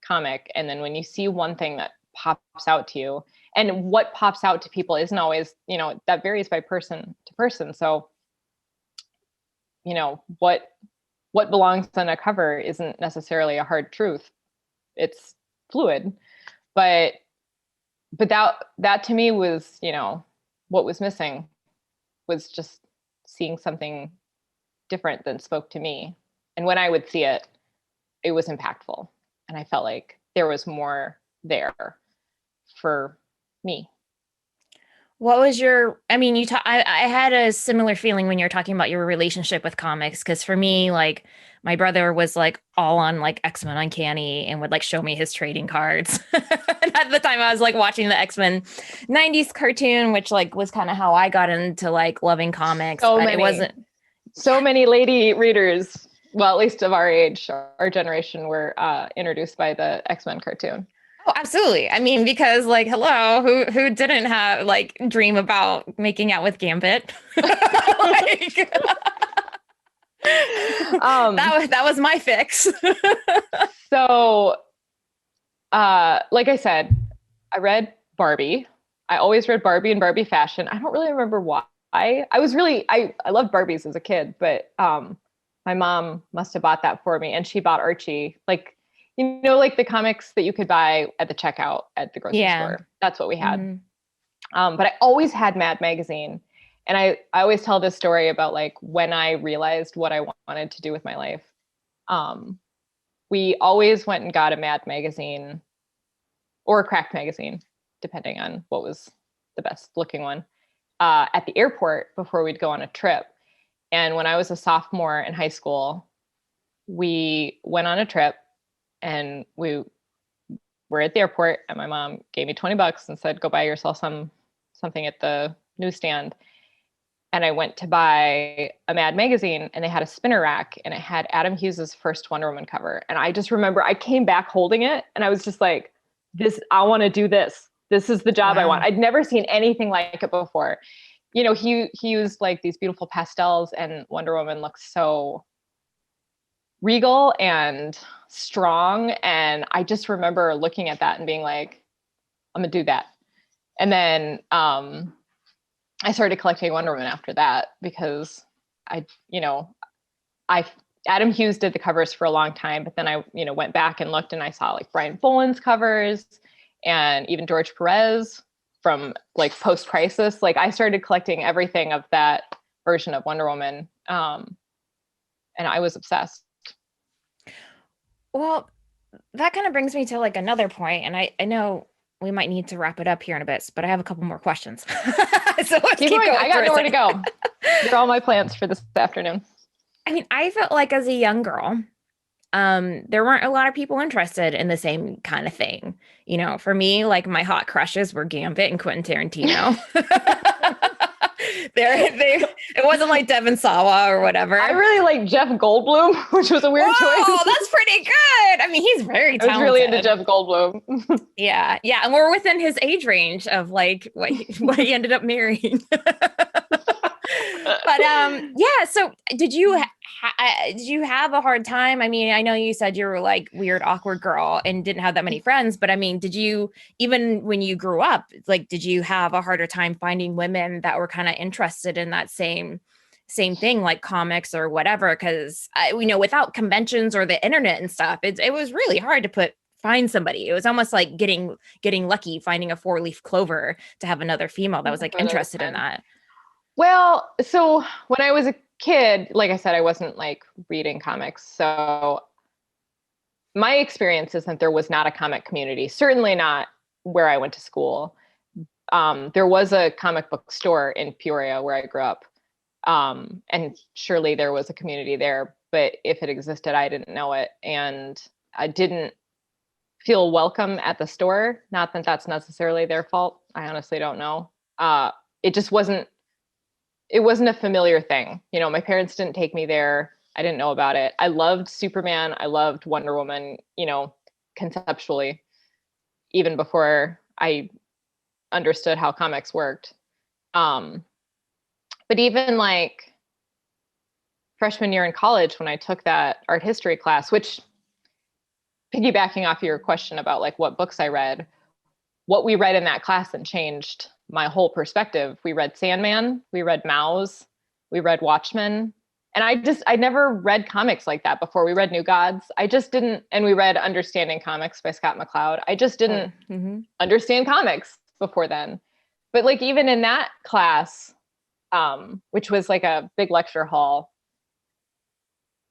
Speaker 2: comic, and then when you see one thing that pops out to you, and what pops out to people isn't always, that varies by person to person. So, what belongs on a cover isn't necessarily a hard truth. It's fluid. But that to me was, what was missing was just seeing something different that spoke to me. And when I would see it, it was impactful. And I felt like there was more there for me.
Speaker 1: What was I had a similar feeling when you were talking about your relationship with comics. Cause for me, like my brother was like all on like X-Men Uncanny and would like show me his trading cards. And at the time I was like watching the X-Men 90s cartoon, which like was kind of how I got into like loving comics, but it wasn't.
Speaker 2: So many lady readers, well, at least of our age, our generation, were introduced by the X-Men cartoon.
Speaker 1: Oh, absolutely. I mean, because like, hello, who didn't have like dream about making out with Gambit? Like, that was my fix.
Speaker 2: So, like I said, I read Barbie. I always read Barbie and Barbie fashion. I don't really remember why. I loved Barbies as a kid, but my mom must have bought that for me, and she bought Archie, like, like the comics that you could buy at the checkout at the grocery store. That's what we had. Mm-hmm. But I always had Mad Magazine. And I always tell this story about like when I realized what I wanted to do with my life. We always went and got a Mad Magazine or a Cracked magazine, depending on what was the best looking one, at the airport before we'd go on a trip. And when I was a sophomore in high school, we went on a trip. And we were at the airport, and my mom gave me $20 and said, go buy yourself something at the newsstand. And I went to buy a Mad magazine, and they had a spinner rack, and it had Adam Hughes's first Wonder Woman cover. And I just remember I came back holding it, and I was just like, I want to do this. This is the job I want. I'd never seen anything like it before. He used like these beautiful pastels, and Wonder Woman looks so regal and strong. And I just remember looking at that and being like, I'm gonna do that. And then I started collecting Wonder Woman after that, because Adam Hughes did the covers for a long time, but then I went back and looked, and I saw like Brian Boland's covers and even George Perez from like Post Crisis. Like I started collecting everything of that version of Wonder Woman. And I was obsessed.
Speaker 1: Well, that kind of brings me to like another point, and I know we might need to wrap it up here in a bit, but I have a couple more questions. So let's keep going.
Speaker 2: I got nowhere to go. They're all my plans for this afternoon.
Speaker 1: I mean, I felt like as a young girl, there weren't a lot of people interested in the same kind of thing. For me, like my hot crushes were Gambit and Quentin Tarantino. It wasn't like Devon Sawa or whatever.
Speaker 2: I really like Jeff Goldblum, which was a weird choice.
Speaker 1: Oh, that's pretty good. I mean, he's very talented.
Speaker 2: I was really into Jeff Goldblum.
Speaker 1: Yeah, and we're within his age range of like what he ended up marrying. But yeah. So did you have a hard time? I mean, I know you said you were like weird, awkward girl and didn't have that many friends, but I mean, did you, even when you grew up, like, did you have a harder time finding women that were kind of interested in that same thing, like comics or whatever? Because without conventions or the internet and stuff, it was really hard to find somebody. It was almost like getting lucky finding a 4-leaf clover to have another female that was like interested in that.
Speaker 2: Well, so when I was a kid, like I said, I wasn't like reading comics. So my experience is that there was not a comic community, certainly not where I went to school. There was a comic book store in Peoria where I grew up. And surely there was a community there, but if it existed, I didn't know it. And I didn't feel welcome at the store. Not that that's necessarily their fault. I honestly don't know. It just wasn't a familiar thing. My parents didn't take me there. I didn't know about it. I loved Superman. I loved Wonder Woman, conceptually, even before I understood how comics worked. But even like freshman year in college, when I took that art history class, which piggybacking off your question about like what books I read, what we read in that class and changed my whole perspective. We read Sandman, we read Mouse, we read Watchmen. And I never read comics like that before. We read New Gods. I just didn't, and we read Understanding Comics by Scott McCloud. I just didn't understand comics before then. But like even in that class, which was like a big lecture hall,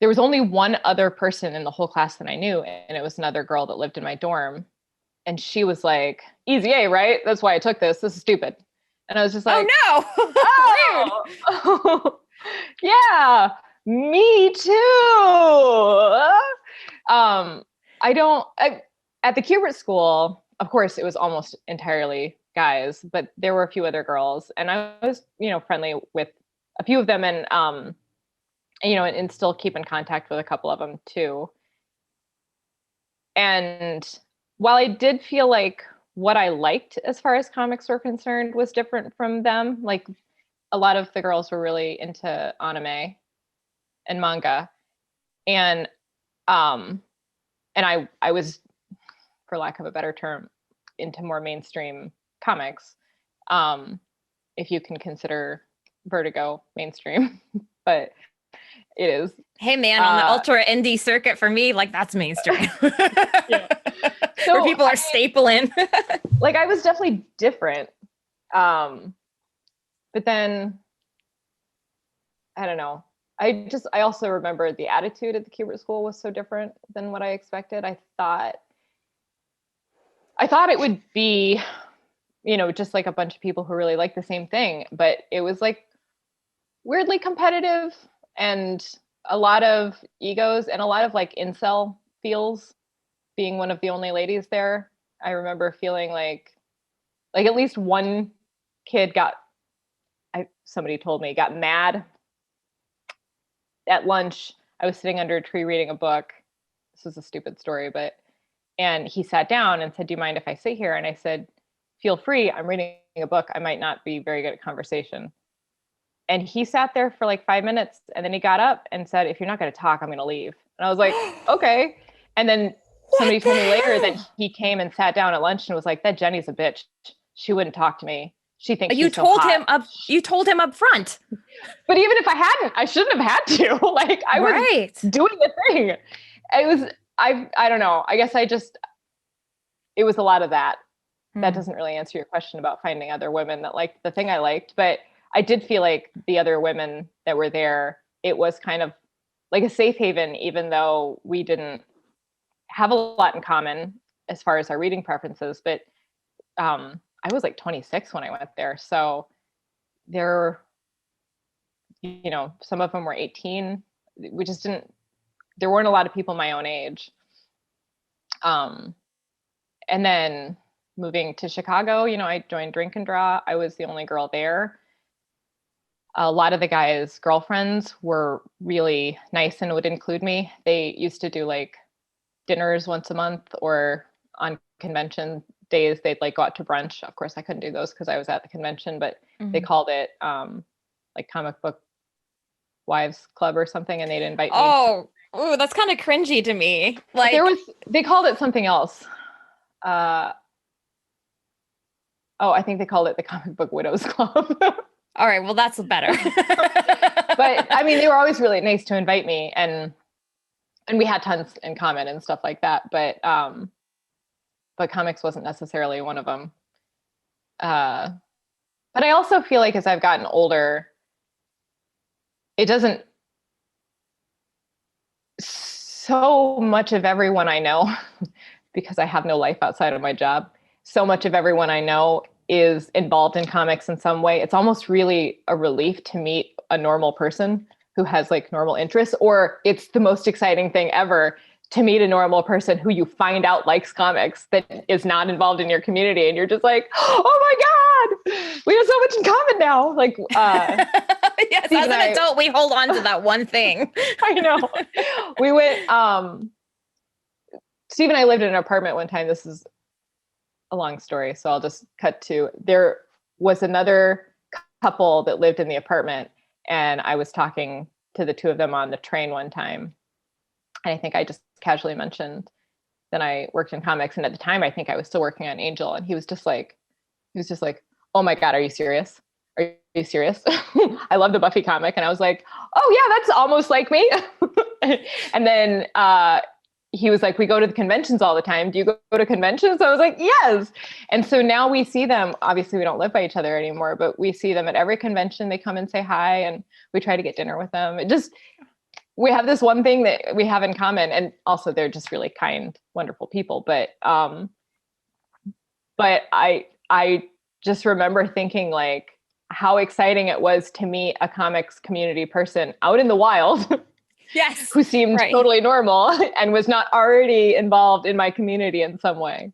Speaker 2: there was only one other person in the whole class that I knew, and it was another girl that lived in my dorm. And she was like, easy A, right? That's why I took this. This is stupid. And I was just like,
Speaker 1: oh no.
Speaker 2: oh, yeah, me too. At the Kubert School, of course, it was almost entirely guys, but there were a few other girls, and I was, friendly with a few of them, and and still keep in contact with a couple of them too. And while I did feel like what I liked as far as comics were concerned was different from them, like a lot of the girls were really into anime and manga, and I was, for lack of a better term, into more mainstream comics, if you can consider Vertigo mainstream, but it is.
Speaker 1: Hey man, on the ultra indie circuit for me, like that's mainstream.
Speaker 2: Yeah.
Speaker 1: So, where people are stapling.
Speaker 2: Like I was definitely different. But then I don't know. I also remember the attitude at the Kubert School was so different than what I expected. I thought it would be, just like a bunch of people who really like the same thing, but it was like weirdly competitive and a lot of egos and a lot of like incel feels, being one of the only ladies there. I remember feeling like at least one kid somebody told me, got mad at lunch. I was sitting under a tree reading a book. This is a stupid story, and he sat down and said, "Do you mind if I sit here?" And I said, "Feel free. I'm reading a book. I might not be very good at conversation." And he sat there for like 5 minutes, and then he got up and said, "If you're not going to talk, I'm going to leave." And I was like, okay. And then somebody told me later that he came and sat down at lunch and was like, "That Jenny's a bitch. She wouldn't talk to me. She thinks
Speaker 1: you
Speaker 2: she's
Speaker 1: told
Speaker 2: so hot."
Speaker 1: him up. You told him up front.
Speaker 2: But even if I hadn't, I shouldn't have had to. Like I was doing the thing. It was, I don't know. I guess it was a lot of that. That doesn't really answer your question about finding other women that liked the thing I liked, but I did feel like the other women that were there, it was kind of like a safe haven, even though we didn't have a lot in common as far as our reading preferences. But I was like 26 when I went there. So there, some of them were 18. There weren't a lot of people my own age. And then moving to Chicago, I joined Drink and Draw. I was the only girl there. A lot of the guys' girlfriends were really nice and would include me. They used to do like dinners once a month, or on convention days, they'd like go out to brunch. Of course, I couldn't do those because I was at the convention, but they called it like Comic Book Wives Club or something, and they'd invite me.
Speaker 1: Oh, that's kind of cringy to me. Like
Speaker 2: they called it something else. I think they called it the Comic Book Widows Club.
Speaker 1: All right, well, that's better.
Speaker 2: But I mean, they were always really nice to invite me, and we had tons in common and stuff like that. But comics wasn't necessarily one of them. But I also feel like as I've gotten older, it doesn't. So much of everyone I know, because I have no life outside of my job, so much of everyone I know is involved in comics in some way. It's almost really a relief to meet a normal person who has like normal interests, or it's the most exciting thing ever to meet a normal person who you find out likes comics that is not involved in your community. And you're just like, oh my God, we have so much in common now. Like,
Speaker 1: yes, as an adult, we hold on to that one thing.
Speaker 2: I know. We went, Steve and I lived in an apartment one time. This is a long story, so I'll just cut to, there was another couple that lived in the apartment, and I was talking to the two of them on the train one time. And I think I just casually mentioned then I worked in comics. And at the time, I think I was still working on Angel. And he was just like, oh my God, are you serious? Are you serious? I love the Buffy comic. And I was like, oh yeah, that's almost like me. And then he was like, we go to the conventions all the time. Do you go to conventions? I was like, yes. And so now we see them. Obviously, we don't live by each other anymore, but we see them at every convention. They come and say hi, and we try to get dinner with them. We have this one thing that we have in common, and also they're just really kind, wonderful people. But I just remember thinking like how exciting it was to meet a comics community person out in the wild.
Speaker 1: Yes.
Speaker 2: Who seemed totally normal and was not already involved in my community in some way.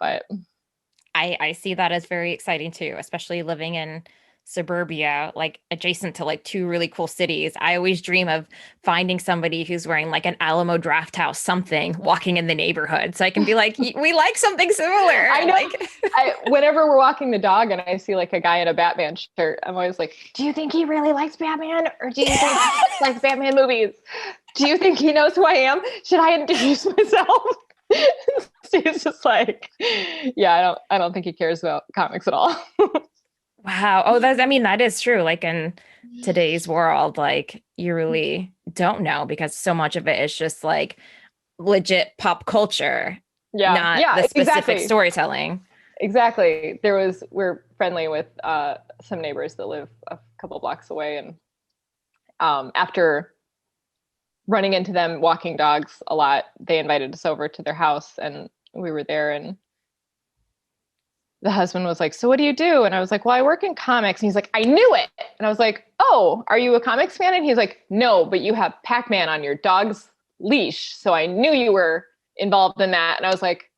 Speaker 2: But
Speaker 1: I see that as very exciting too, especially living in suburbia, like adjacent to like two really cool cities. I always dream of finding somebody who's wearing like an Alamo Draft House something walking in the neighborhood, so I can be like, we like something similar.
Speaker 2: I know.
Speaker 1: Like,
Speaker 2: whenever we're walking the dog and I see like a guy in a Batman shirt, I'm always like, do you think he really likes Batman, or do you think he likes Batman movies? Do you think he knows who I am? Should I introduce myself? He's just like, yeah, I don't think he cares about comics at all.
Speaker 1: wow. Oh, that is true. Like in today's world, like you really don't know, because so much of it is just like legit pop culture, not the specific storytelling.
Speaker 2: Exactly. We're friendly with some neighbors that live a couple blocks away, and after running into them walking dogs a lot, they invited us over to their house, and we were there, and the husband was like, so what do you do? And I was like, well, I work in comics. And he's like, I knew it. And I was like, oh, are you a comics fan? And he's like, no, but you have Pac-Man on your dog's leash, so I knew you were involved in that. And I was like,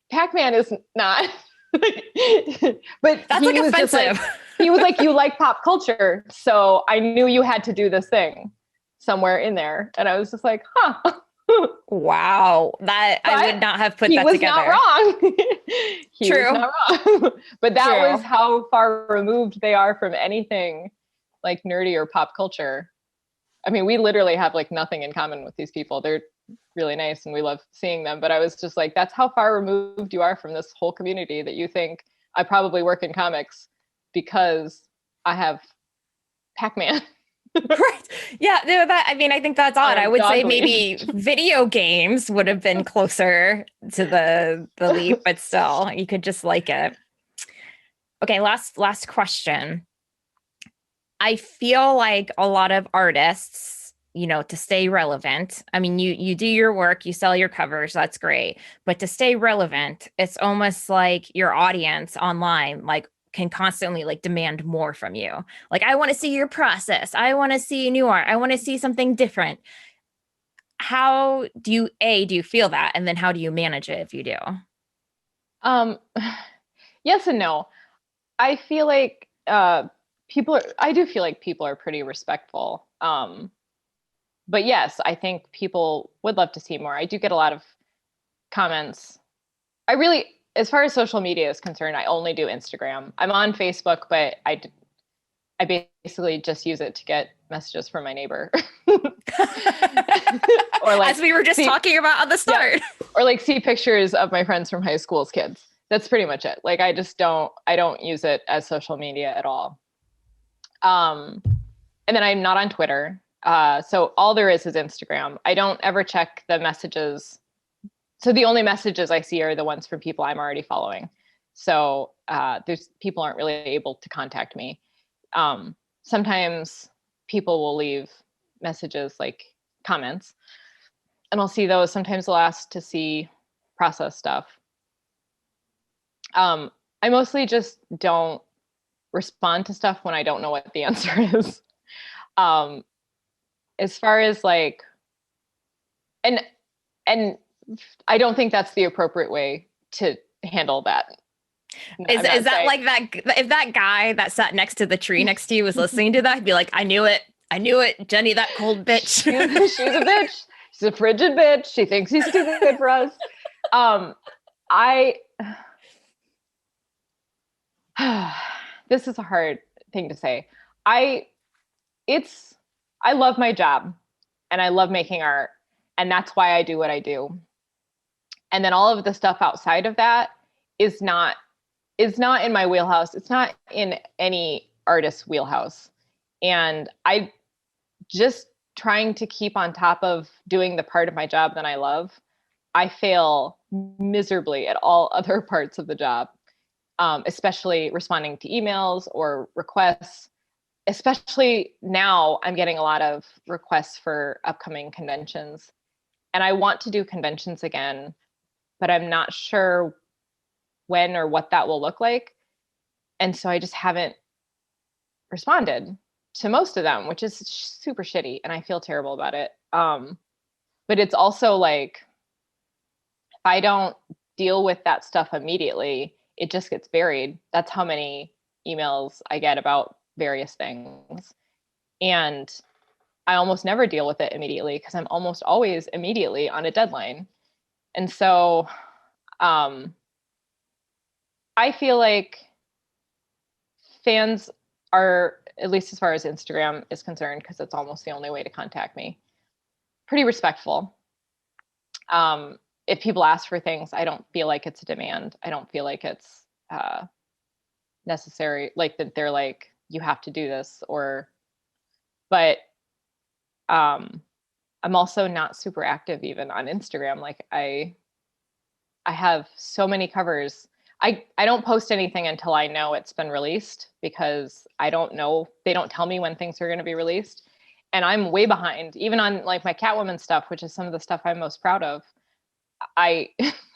Speaker 2: Pac-Man is not. But
Speaker 1: that's like offensive.
Speaker 2: He was like, you like pop culture, so I knew you had to do this thing somewhere in there. And I was just like, huh.
Speaker 1: Wow, I would not have put that together.
Speaker 2: He was not wrong.
Speaker 1: True.
Speaker 2: Was not wrong. But that was how far removed they are from anything like nerdy or pop culture. I mean, we literally have like nothing in common with these people. They're really nice and we love seeing them. But I was just like, that's how far removed you are from this whole community, that you think I probably work in comics because I have Pac-Man.
Speaker 1: Right. Yeah. I think that's odd. I would say maybe video games would have been closer to the leap, but still, you could just like it. Okay. Last question. I feel like a lot of artists, to stay relevant. I mean, you do your work, you sell your covers, that's great. But to stay relevant, it's almost like your audience online, like, can constantly like demand more from you. Like, I want to see your process. I want to see new art. I want to see something different. How do you feel that? And then how do you manage it if you do?
Speaker 2: Yes and no. I feel like I do feel like people are pretty respectful. But yes, I think people would love to see more. I do get a lot of comments. As far as social media is concerned, I only do Instagram. I'm on Facebook, but I basically just use it to get messages from my neighbor. Or like,
Speaker 1: as we were just talking about at the start.
Speaker 2: Yeah. Or like see pictures of my friends from high school's kids. That's pretty much it. Like, I don't use it as social media at all. And then I'm not on Twitter. So all there is Instagram. I don't ever check the messages. So the only messages I see are the ones from people I'm already following. So people aren't really able to contact me. Sometimes people will leave messages like comments, and I'll see those. Sometimes they'll ask to see process stuff. I mostly just don't respond to stuff when I don't know what the answer is. As far as like, and I don't think that's the appropriate way to handle that.
Speaker 1: Is that like that? If that guy that sat next to the tree next to you was listening to that, he'd be like, I knew it, Jenny, that cold bitch.
Speaker 2: She's a bitch. She's a frigid bitch. She thinks she's too good for us. This is a hard thing to say. I love my job and I love making art, and that's why I do what I do. And then all of the stuff outside of that is not in my wheelhouse. It's not in any artist's wheelhouse. And I just trying to keep on top of doing the part of my job that I love, I fail miserably at all other parts of the job, especially responding to emails or requests. Especially now, I'm getting a lot of requests for upcoming conventions. And I want to do conventions again, but I'm not sure when or what that will look like. And so I just haven't responded to most of them, which is super shitty. And I feel terrible about it. But it's also like, if I don't deal with that stuff immediately, it just gets buried. That's how many emails I get about various things. And I almost never deal with it immediately because I'm almost always immediately on a deadline. And so I feel like fans are, at least as far as Instagram is concerned, because it's almost the only way to contact me, pretty respectful. If people ask for things, I don't feel like it's a demand. I don't feel like it's necessary, like that they're like, you have to do this, but I'm also not super active even on Instagram. Like I have so many covers. I don't post anything until I know it's been released, because I don't know, they don't tell me when things are going to be released. And I'm way behind, even on like my Catwoman stuff, which is some of the stuff I'm most proud of. I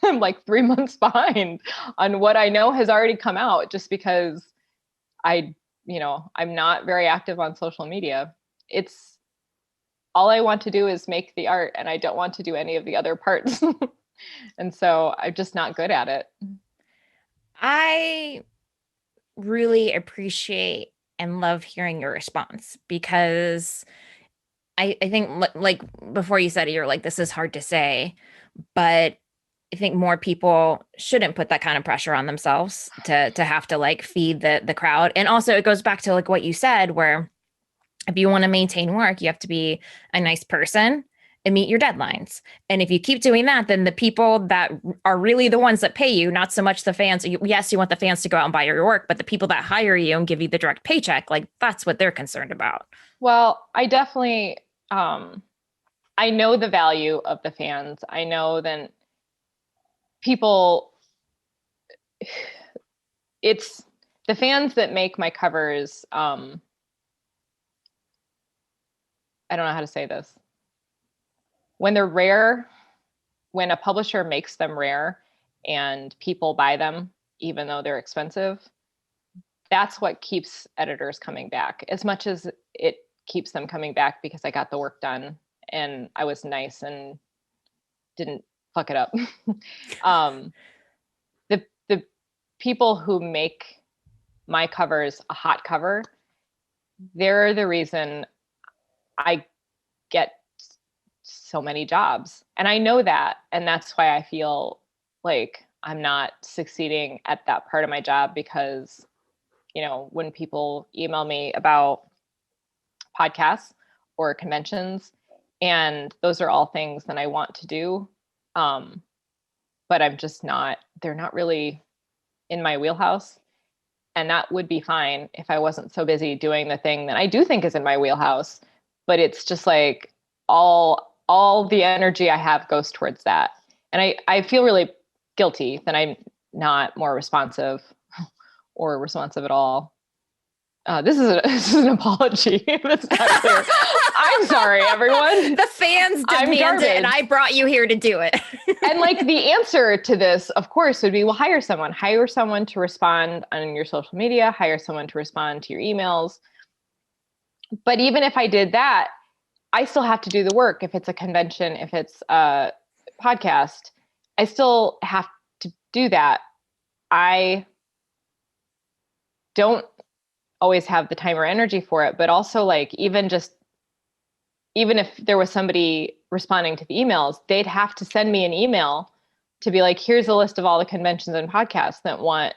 Speaker 2: am like 3 months behind on what I know has already come out, just because I'm not very active on social media. It's all I want to do is make the art, and I don't want to do any of the other parts. And so I'm just not good at it.
Speaker 1: I really appreciate and love hearing your response, because I think like before you said it, you're like, this is hard to say, but I think more people shouldn't put that kind of pressure on themselves to have to like feed the crowd. And also it goes back to like what you said, where if you want to maintain work, you have to be a nice person and meet your deadlines. And if you keep doing that, then the people that are really the ones that pay you, not so much the fans. Yes, you want the fans to go out and buy your work, but the people that hire you and give you the direct paycheck, like that's what they're concerned about.
Speaker 2: Well, I definitely, I know the value of the fans. I know that people, it's the fans that make my covers. I don't know how to say this. When they're rare, when a publisher makes them rare and people buy them, even though they're expensive, that's what keeps editors coming back, as much as it keeps them coming back because I got the work done and I was nice and didn't fuck it up. The people who make my covers a hot cover, they're the reason I get so many jobs. And I know that. And that's why I feel like I'm not succeeding at that part of my job, because, when people email me about podcasts or conventions, and those are all things that I want to do. But I'm just not, they're not really in my wheelhouse. And that would be fine if I wasn't so busy doing the thing that I do think is in my wheelhouse. But it's just like all the energy I have goes towards that. And I feel really guilty that I'm not more responsive or responsive at all. This is an apology. That's not clear. I'm sorry, everyone.
Speaker 1: The fans demanded it, and I brought you here to do it.
Speaker 2: And like the answer to this, of course, would be, well, hire someone to respond on your social media, hire someone to respond to your emails. But even if I did that, I still have to do the work. If it's a convention, if it's a podcast, I still have to do that. I don't always have the time or energy for it, but also like even if there was somebody responding to the emails, they'd have to send me an email to be like, here's a list of all the conventions and podcasts that want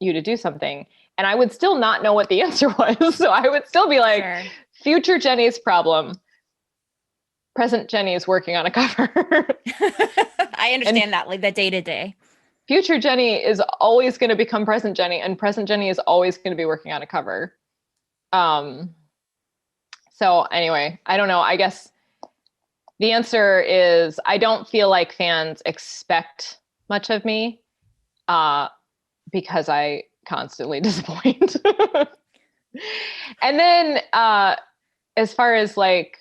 Speaker 2: you to do something. And I would still not know what the answer was. So I would still be like, sure. Future Jenny's problem. Present Jenny is working on a cover.
Speaker 1: I understand that, like the day to day.
Speaker 2: Future Jenny is always going to become present Jenny, and present Jenny is always going to be working on a cover. So anyway, I don't know. I guess the answer is I don't feel like fans expect much of me, because I constantly disappoint. And then as far as like,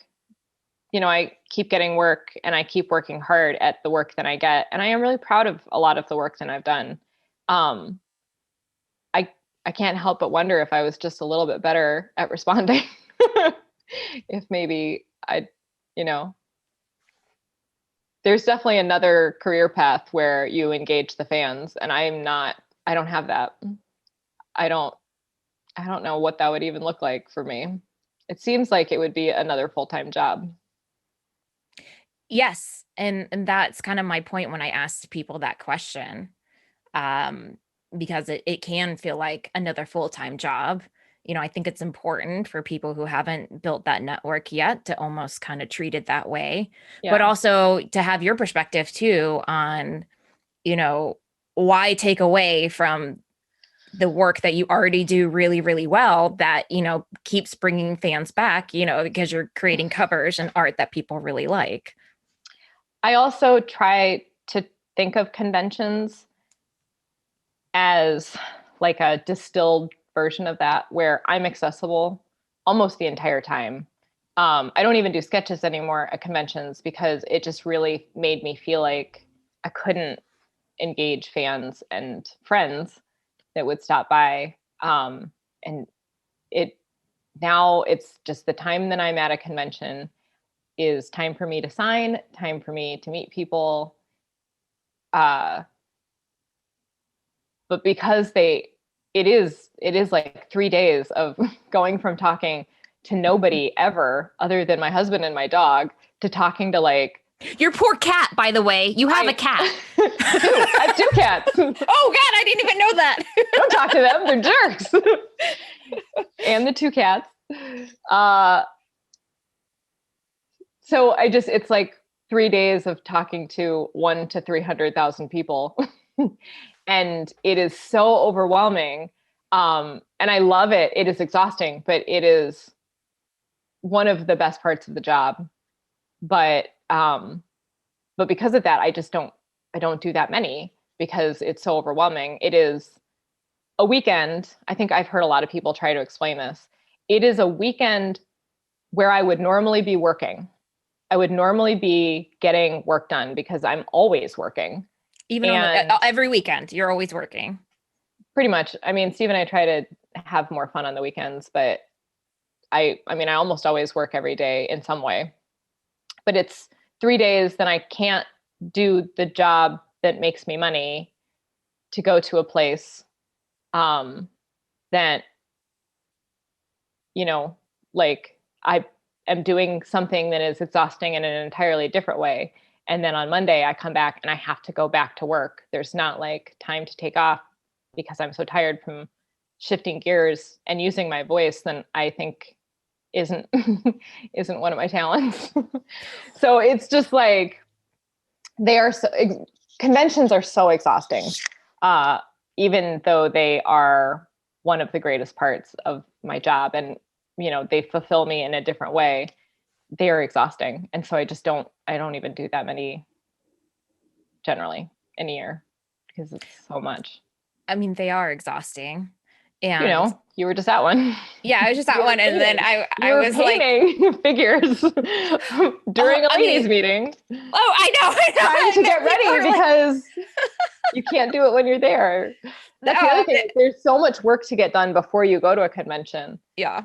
Speaker 2: I keep getting work and I keep working hard at the work that I get. And I am really proud of a lot of the work that I've done. I can't help but wonder if I was just a little bit better at responding. If maybe there's definitely another career path where you engage the fans, and I don't have that. I don't know what that would even look like for me. It seems like it would be another full-time job.
Speaker 1: Yes. And that's kind of my point when I asked people that question. Because it can feel like another full-time job. I think it's important for people who haven't built that network yet to almost kind of treat it that way, but also to have your perspective too on, why take away from the work that you already do really, really well that, keeps bringing fans back, because you're creating covers and art that people really like.
Speaker 2: I also try to think of conventions as like a distilled version of that, where I'm accessible almost the entire time. I don't even do sketches anymore at conventions because it just really made me feel like I couldn't engage fans and friends that would stop by. And now it's just the time that I'm at a convention is time for me to sign, time for me to meet people. But because it is like 3 days of going from talking to nobody ever other than my husband and my dog to talking to like
Speaker 1: your poor cat, by the way. You have a cat.
Speaker 2: I have 2 cats.
Speaker 1: Oh God, I didn't even know that.
Speaker 2: Don't talk to them. They're jerks. And the 2 cats. So it's like 3 days of talking to 1 to 300,000 people. And it is so overwhelming. And I love it. It is exhausting, but it is one of the best parts of the job. But because of that, I don't do that many because it's so overwhelming. It is a weekend. I think I've heard a lot of people try to explain this. It is a weekend where I would normally be working. I would normally be getting work done because I'm always working.
Speaker 1: Even every weekend, you're always working.
Speaker 2: Pretty much. I mean, Steve and I try to have more fun on the weekends, but I almost always work every day in some way. But it's 3 days, then I can't do the job that makes me money to go to a place that, like I am doing something that is exhausting in an entirely different way. And then on Monday, I come back and I have to go back to work. There's not like time to take off because I'm so tired from shifting gears and using my voice. Then I think isn't one of my talents. So it's just like conventions are so exhausting, even though they are one of the greatest parts of my job, and they fulfill me in a different way. They are exhausting, and so I don't even do that many generally in a year because it's so much.
Speaker 1: I mean, they are exhausting. And
Speaker 2: you were just at one.
Speaker 1: Yeah, I was just at one, and then I was
Speaker 2: painting like figures during a ladies' meeting.
Speaker 1: Oh, I know.
Speaker 2: Trying to get ready because you can't do it when you're there. That's the other thing. There's so much work to get done before you go to a convention.
Speaker 1: Yeah.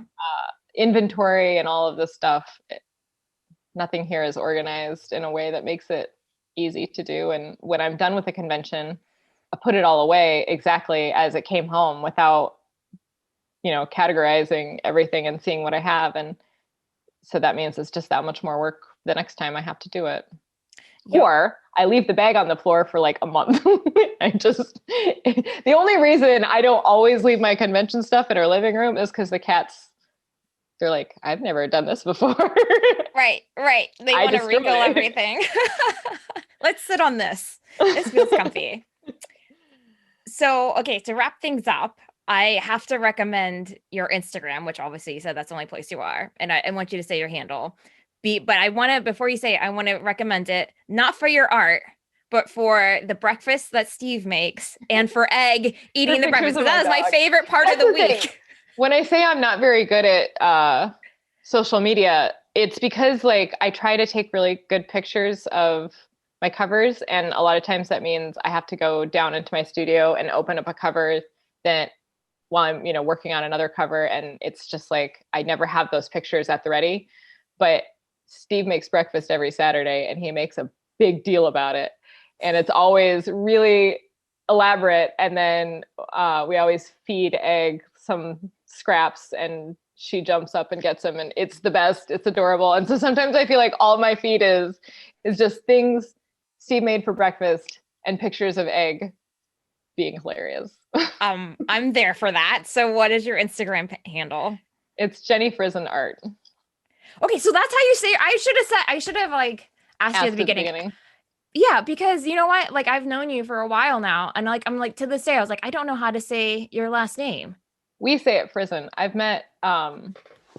Speaker 2: Inventory and all of this stuff. Nothing here is organized in a way that makes it easy to do. And when I'm done with a convention, I put it all away exactly as it came home without categorizing everything and seeing what I have. And so that means it's just that much more work the next time I have to do it. Yep. Or I leave the bag on the floor for like a month. The only reason I don't always leave my convention stuff in our living room is because the cats, they're like, I've never done this before.
Speaker 1: Right. They want to wrinkle everything. Let's sit on this. This feels comfy. So, okay, to wrap things up, I have to recommend your Instagram, which obviously you said that's the only place you are. And I want you to say your handle. But I want to, before you say it, I want to recommend it, not for your art, but for the breakfast that Steve makes and for Egg eating the breakfast. That is my favorite part of the week.
Speaker 2: When I say I'm not very good at social media, it's because like I try to take really good pictures of my covers. And a lot of times that means I have to go down into my studio and open up a cover that while I'm, working on another cover. And it's just like, I never have those pictures at the ready, but Steve makes breakfast every Saturday and he makes a big deal about it. And it's always really elaborate. And then we always feed Egg some scraps and she jumps up and gets them. And it's the best. It's adorable. And so sometimes I feel like all my feed is just things Steve made for breakfast and pictures of Egg being hilarious.
Speaker 1: I'm there for that. So what is your Instagram handle?
Speaker 2: It's Jenny Frison Art.
Speaker 1: Okay, so that's how you say. I should have like asked you at the beginning. Yeah, because you know what? Like I've known you for a while now, and like I'm like to this day, I was like, I don't know how to say your last name.
Speaker 2: We say it Frison. I've met.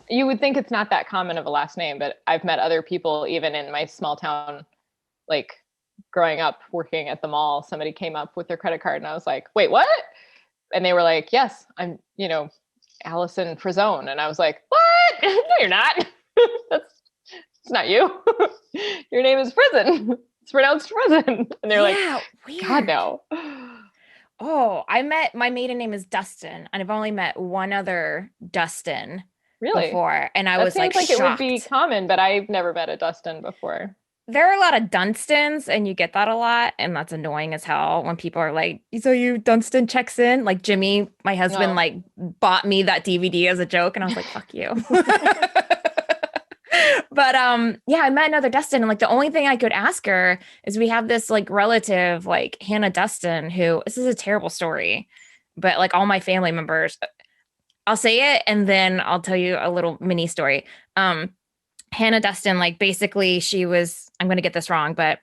Speaker 2: You would think it's not that common of a last name, but I've met other people even in my small town, like growing up working at the mall. Somebody came up with their credit card, and I was like, "Wait, what?" And they were like, "Yes, I'm, Allison Frison," and I was like, "What? No, you're not. It's not you. Your name is Frison. It's pronounced Frison." And they're like, weird. "God, no."
Speaker 1: Oh, my maiden name is Dustin, and I've only met one other Dustin before, and I was like shocked.
Speaker 2: It would be common, but I've never met a Dustin before.
Speaker 1: There are a lot of Dunstons, and you get that a lot, and that's annoying as hell when people are like, "So you Dunston checks in?" Like Jimmy, my husband, like bought me that DVD as a joke, and I was like, "Fuck you." But yeah, I met another Dustin, and like the only thing I could ask her is we have this like relative, like Hannah Dustin, who this is a terrible story, but like all my family members, I'll say it and then I'll tell you a little mini story. Hannah Dustin, like basically she was, I'm going to get this wrong, but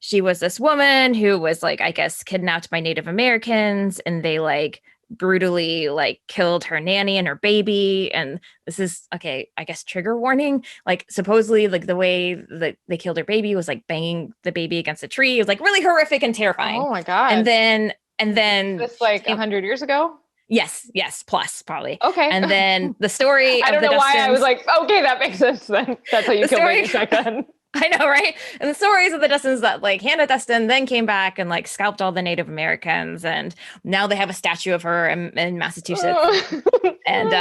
Speaker 1: she was this woman who was like, I guess, kidnapped by Native Americans, and they like brutally like killed her nanny and her baby. And this is, okay, I guess trigger warning. Like supposedly like the way that they killed her baby was like banging the baby against a tree. It was like really horrific and terrifying.
Speaker 2: Oh my God.
Speaker 1: And then
Speaker 2: this like 100 years ago?
Speaker 1: Yes, plus probably.
Speaker 2: Okay.
Speaker 1: And then the story
Speaker 2: I don't know why I was like, okay, that makes sense then. That's how you killed babies back then.
Speaker 1: I know, right? And the stories of the Dustins that like Hannah Dustin then came back and like scalped all the Native Americans, and now they have a statue of her in Massachusetts. And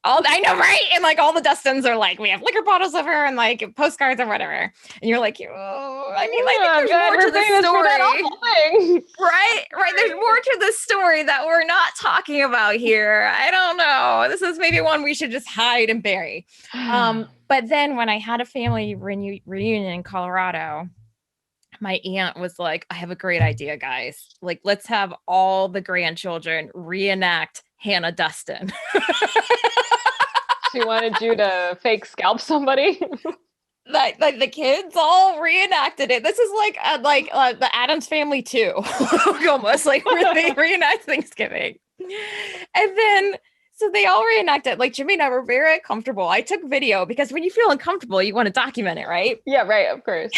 Speaker 1: all I know, right? And like all the Dustins are like, we have liquor bottles of her and like postcards or whatever. And you're like, oh, I mean, like there's more to the story, right? There's more to the story that we're not talking about here. I don't know. This is maybe one we should just hide and bury. But then when I had a family reunion in Colorado, my aunt was like, I have a great idea, guys. Like, let's have all the grandchildren reenact Hannah Dustin.
Speaker 2: She wanted you to fake scalp somebody?
Speaker 1: Like the kids all reenacted it. This is like the Addams Family too. Almost like where they reenact Thanksgiving. And then so they all reenacted. Like Jimmy and I were very comfortable. I took video because when you feel uncomfortable, you want to document it, right?
Speaker 2: Yeah, right. Of course.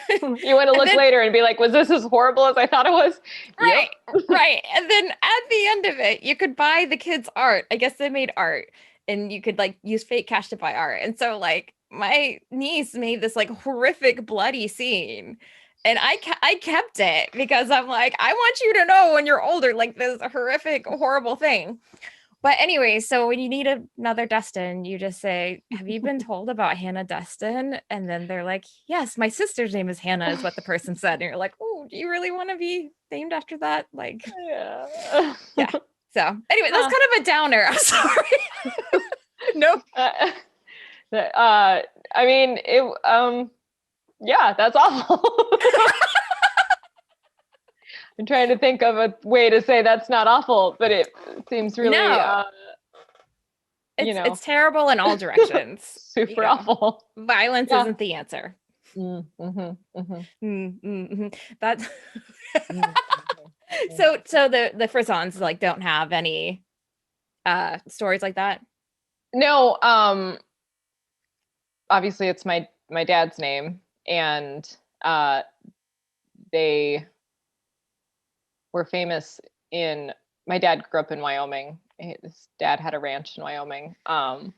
Speaker 2: You want to look later and be like, was this as horrible as I thought it was?
Speaker 1: Right. Yep. Right. And then at the end of it, you could buy the kids art. I guess they made art, and you could like use fake cash to buy art. And so like my niece made this like horrific bloody scene. And I kept it because I'm like, I want you to know when you're older, like this horrific, horrible thing. But anyway, so when you need another Dustin, you just say, have you been told about Hannah Dustin? And then they're like, yes, my sister's name is Hannah, is what the person said. And you're like, oh, do you really want to be named after that? Like, yeah. So anyway, that's kind of a downer. I'm sorry. Nope.
Speaker 2: I mean, yeah, that's awful. I'm trying to think of a way to say that's not awful, but it seems really,
Speaker 1: it's terrible in all directions.
Speaker 2: Super awful.
Speaker 1: Violence isn't the answer. That's
Speaker 2: Mm-hmm.
Speaker 1: so the Frisons like don't have any stories like that.
Speaker 2: No, obviously it's my dad's name, and they were famous in. My dad grew up in Wyoming. His dad had a ranch in Wyoming, and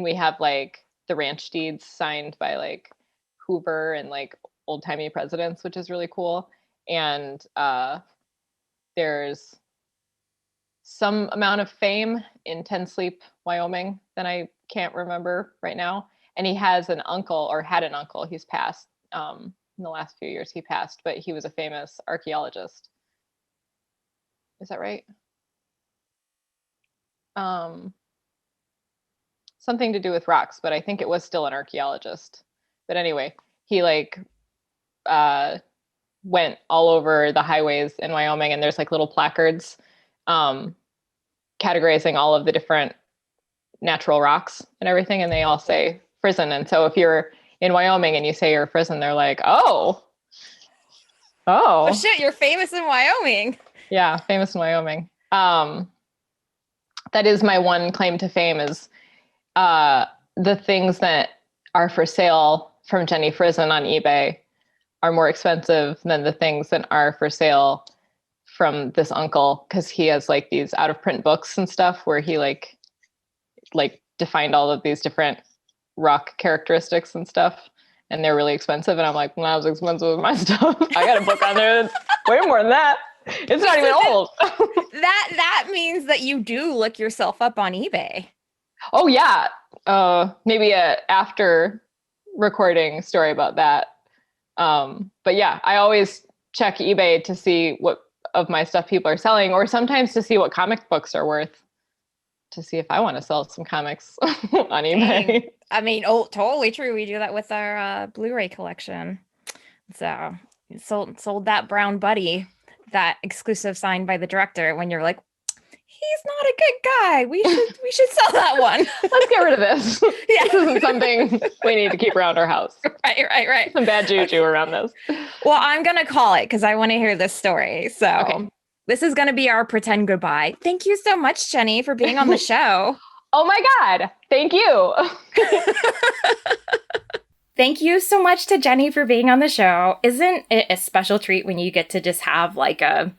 Speaker 2: we have like the ranch deeds signed by like Hoover and like old timey presidents, which is really cool. And there's some amount of fame in Ten Sleep, Wyoming, that I can't remember right now. And he has an uncle, or had an uncle. He's passed in the last few years. He passed, but he was a famous archaeologist. Is that right? Um, Something to do with rocks, but I think it was still an archaeologist. But anyway, he like uh, went all over the highways in Wyoming, and there's like little placards um, categorizing all of the different natural rocks and everything, and they all say Frison. And so if you're in Wyoming and you say you're Frison, they're like,
Speaker 1: Oh
Speaker 2: oh,
Speaker 1: shit, you're famous in Wyoming.
Speaker 2: yeah, famous in Wyoming. That is my one claim to fame is the things that are for sale from Jenny Frison on eBay are more expensive than the things that are for sale from this uncle, because he has like these out of print books and stuff where he like defined all of these different rock characteristics and stuff, and they're really expensive. And I'm like, not as expensive as my stuff. I got a book on there that's way more than that. It's not even old.
Speaker 1: That means that you do look yourself up on eBay.
Speaker 2: Oh yeah, maybe a after recording story about that. But yeah, I always check eBay to see what of my stuff people are selling, or sometimes to see what comic books are worth, to see if I want to sell some comics on eBay.
Speaker 1: Dang. I mean, oh, totally true. We do that with our Blu-ray collection. So sold that Brown Buddy, that exclusive signed by the director. When you're like, he's not a good guy. We should sell that one.
Speaker 2: Let's get rid of this.
Speaker 1: Yeah.
Speaker 2: This isn't something we need to keep around our house.
Speaker 1: Right.
Speaker 2: Some bad juju around this.
Speaker 1: Well, I'm gonna call it because I want to hear this story. So
Speaker 2: Okay.
Speaker 1: This is gonna be our pretend goodbye. Thank you so much, Jenny, for being on the show.
Speaker 2: Oh my God. Thank you.
Speaker 1: Thank you so much to Jenny for being on the show. Isn't it a special treat when you get to just have like a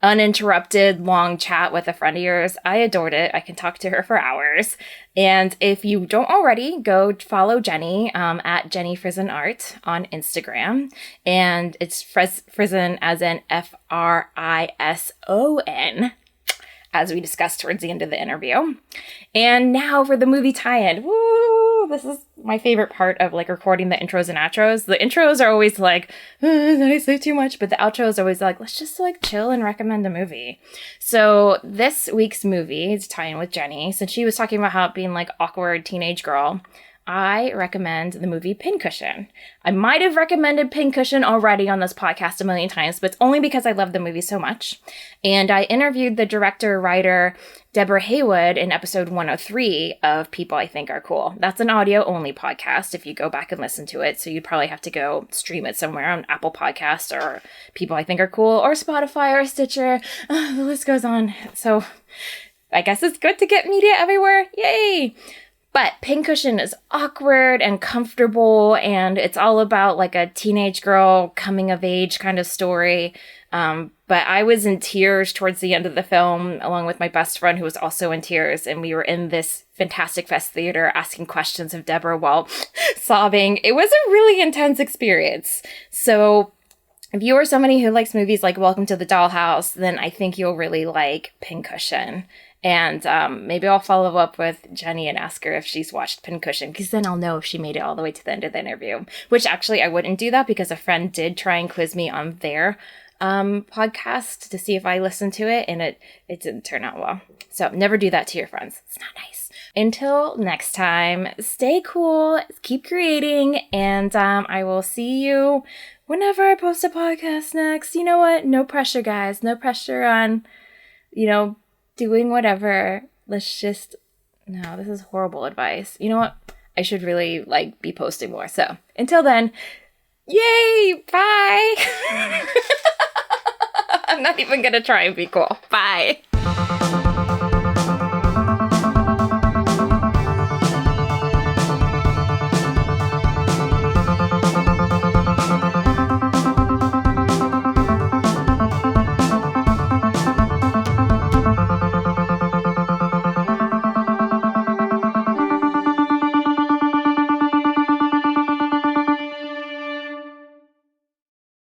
Speaker 1: uninterrupted long chat with a friend of yours? I adored it. I can talk to her for hours. And if you don't already, go follow Jenny at Jenny Frison Art on Instagram. And it's Frison as in Frison, as we discussed towards the end of the interview. And now for the movie tie-in. Woo! This is my favorite part of like recording the intros and outros. The intros are always like, did I say too much? But the outro is always like, let's just like chill and recommend a movie. So this week's movie is tie-in with Jenny. Since she was talking about how being like awkward teenage girl, I recommend the movie Pincushion. I might have recommended Pincushion already on this podcast a million times, but it's only because I love the movie so much. And I interviewed the director-writer Deborah Haywood in episode 103 of People I Think Are Cool. That's an audio-only podcast if you go back and listen to it, so you'd probably have to go stream it somewhere on Apple Podcasts or People I Think Are Cool or Spotify or Stitcher. The list goes on. So I guess it's good to get media everywhere. Yay! But Pincushion is awkward and comfortable, and it's all about like a teenage girl coming of age kind of story. But I was in tears towards the end of the film, along with my best friend who was also in tears. And we were in this Fantastic Fest theater asking questions of Deborah while sobbing. It was a really intense experience. So if you are somebody who likes movies like Welcome to the Dollhouse, then I think you'll really like Pincushion. And maybe I'll follow up with Jenny and ask her if she's watched Pincushion, because then I'll know if she made it all the way to the end of the interview. Which actually I wouldn't do that because a friend did try and quiz me on their podcast to see if I listened to it, and it didn't turn out well. So never do that to your friends. It's not nice. Until next time, stay cool, keep creating, and I will see you whenever I post a podcast next. You know what? No pressure, guys. No pressure on, doing whatever. Let's just, no, this is horrible advice. You know what? I should really be posting more. So until then, Yay! Bye! I'm not even gonna try and be cool. Bye.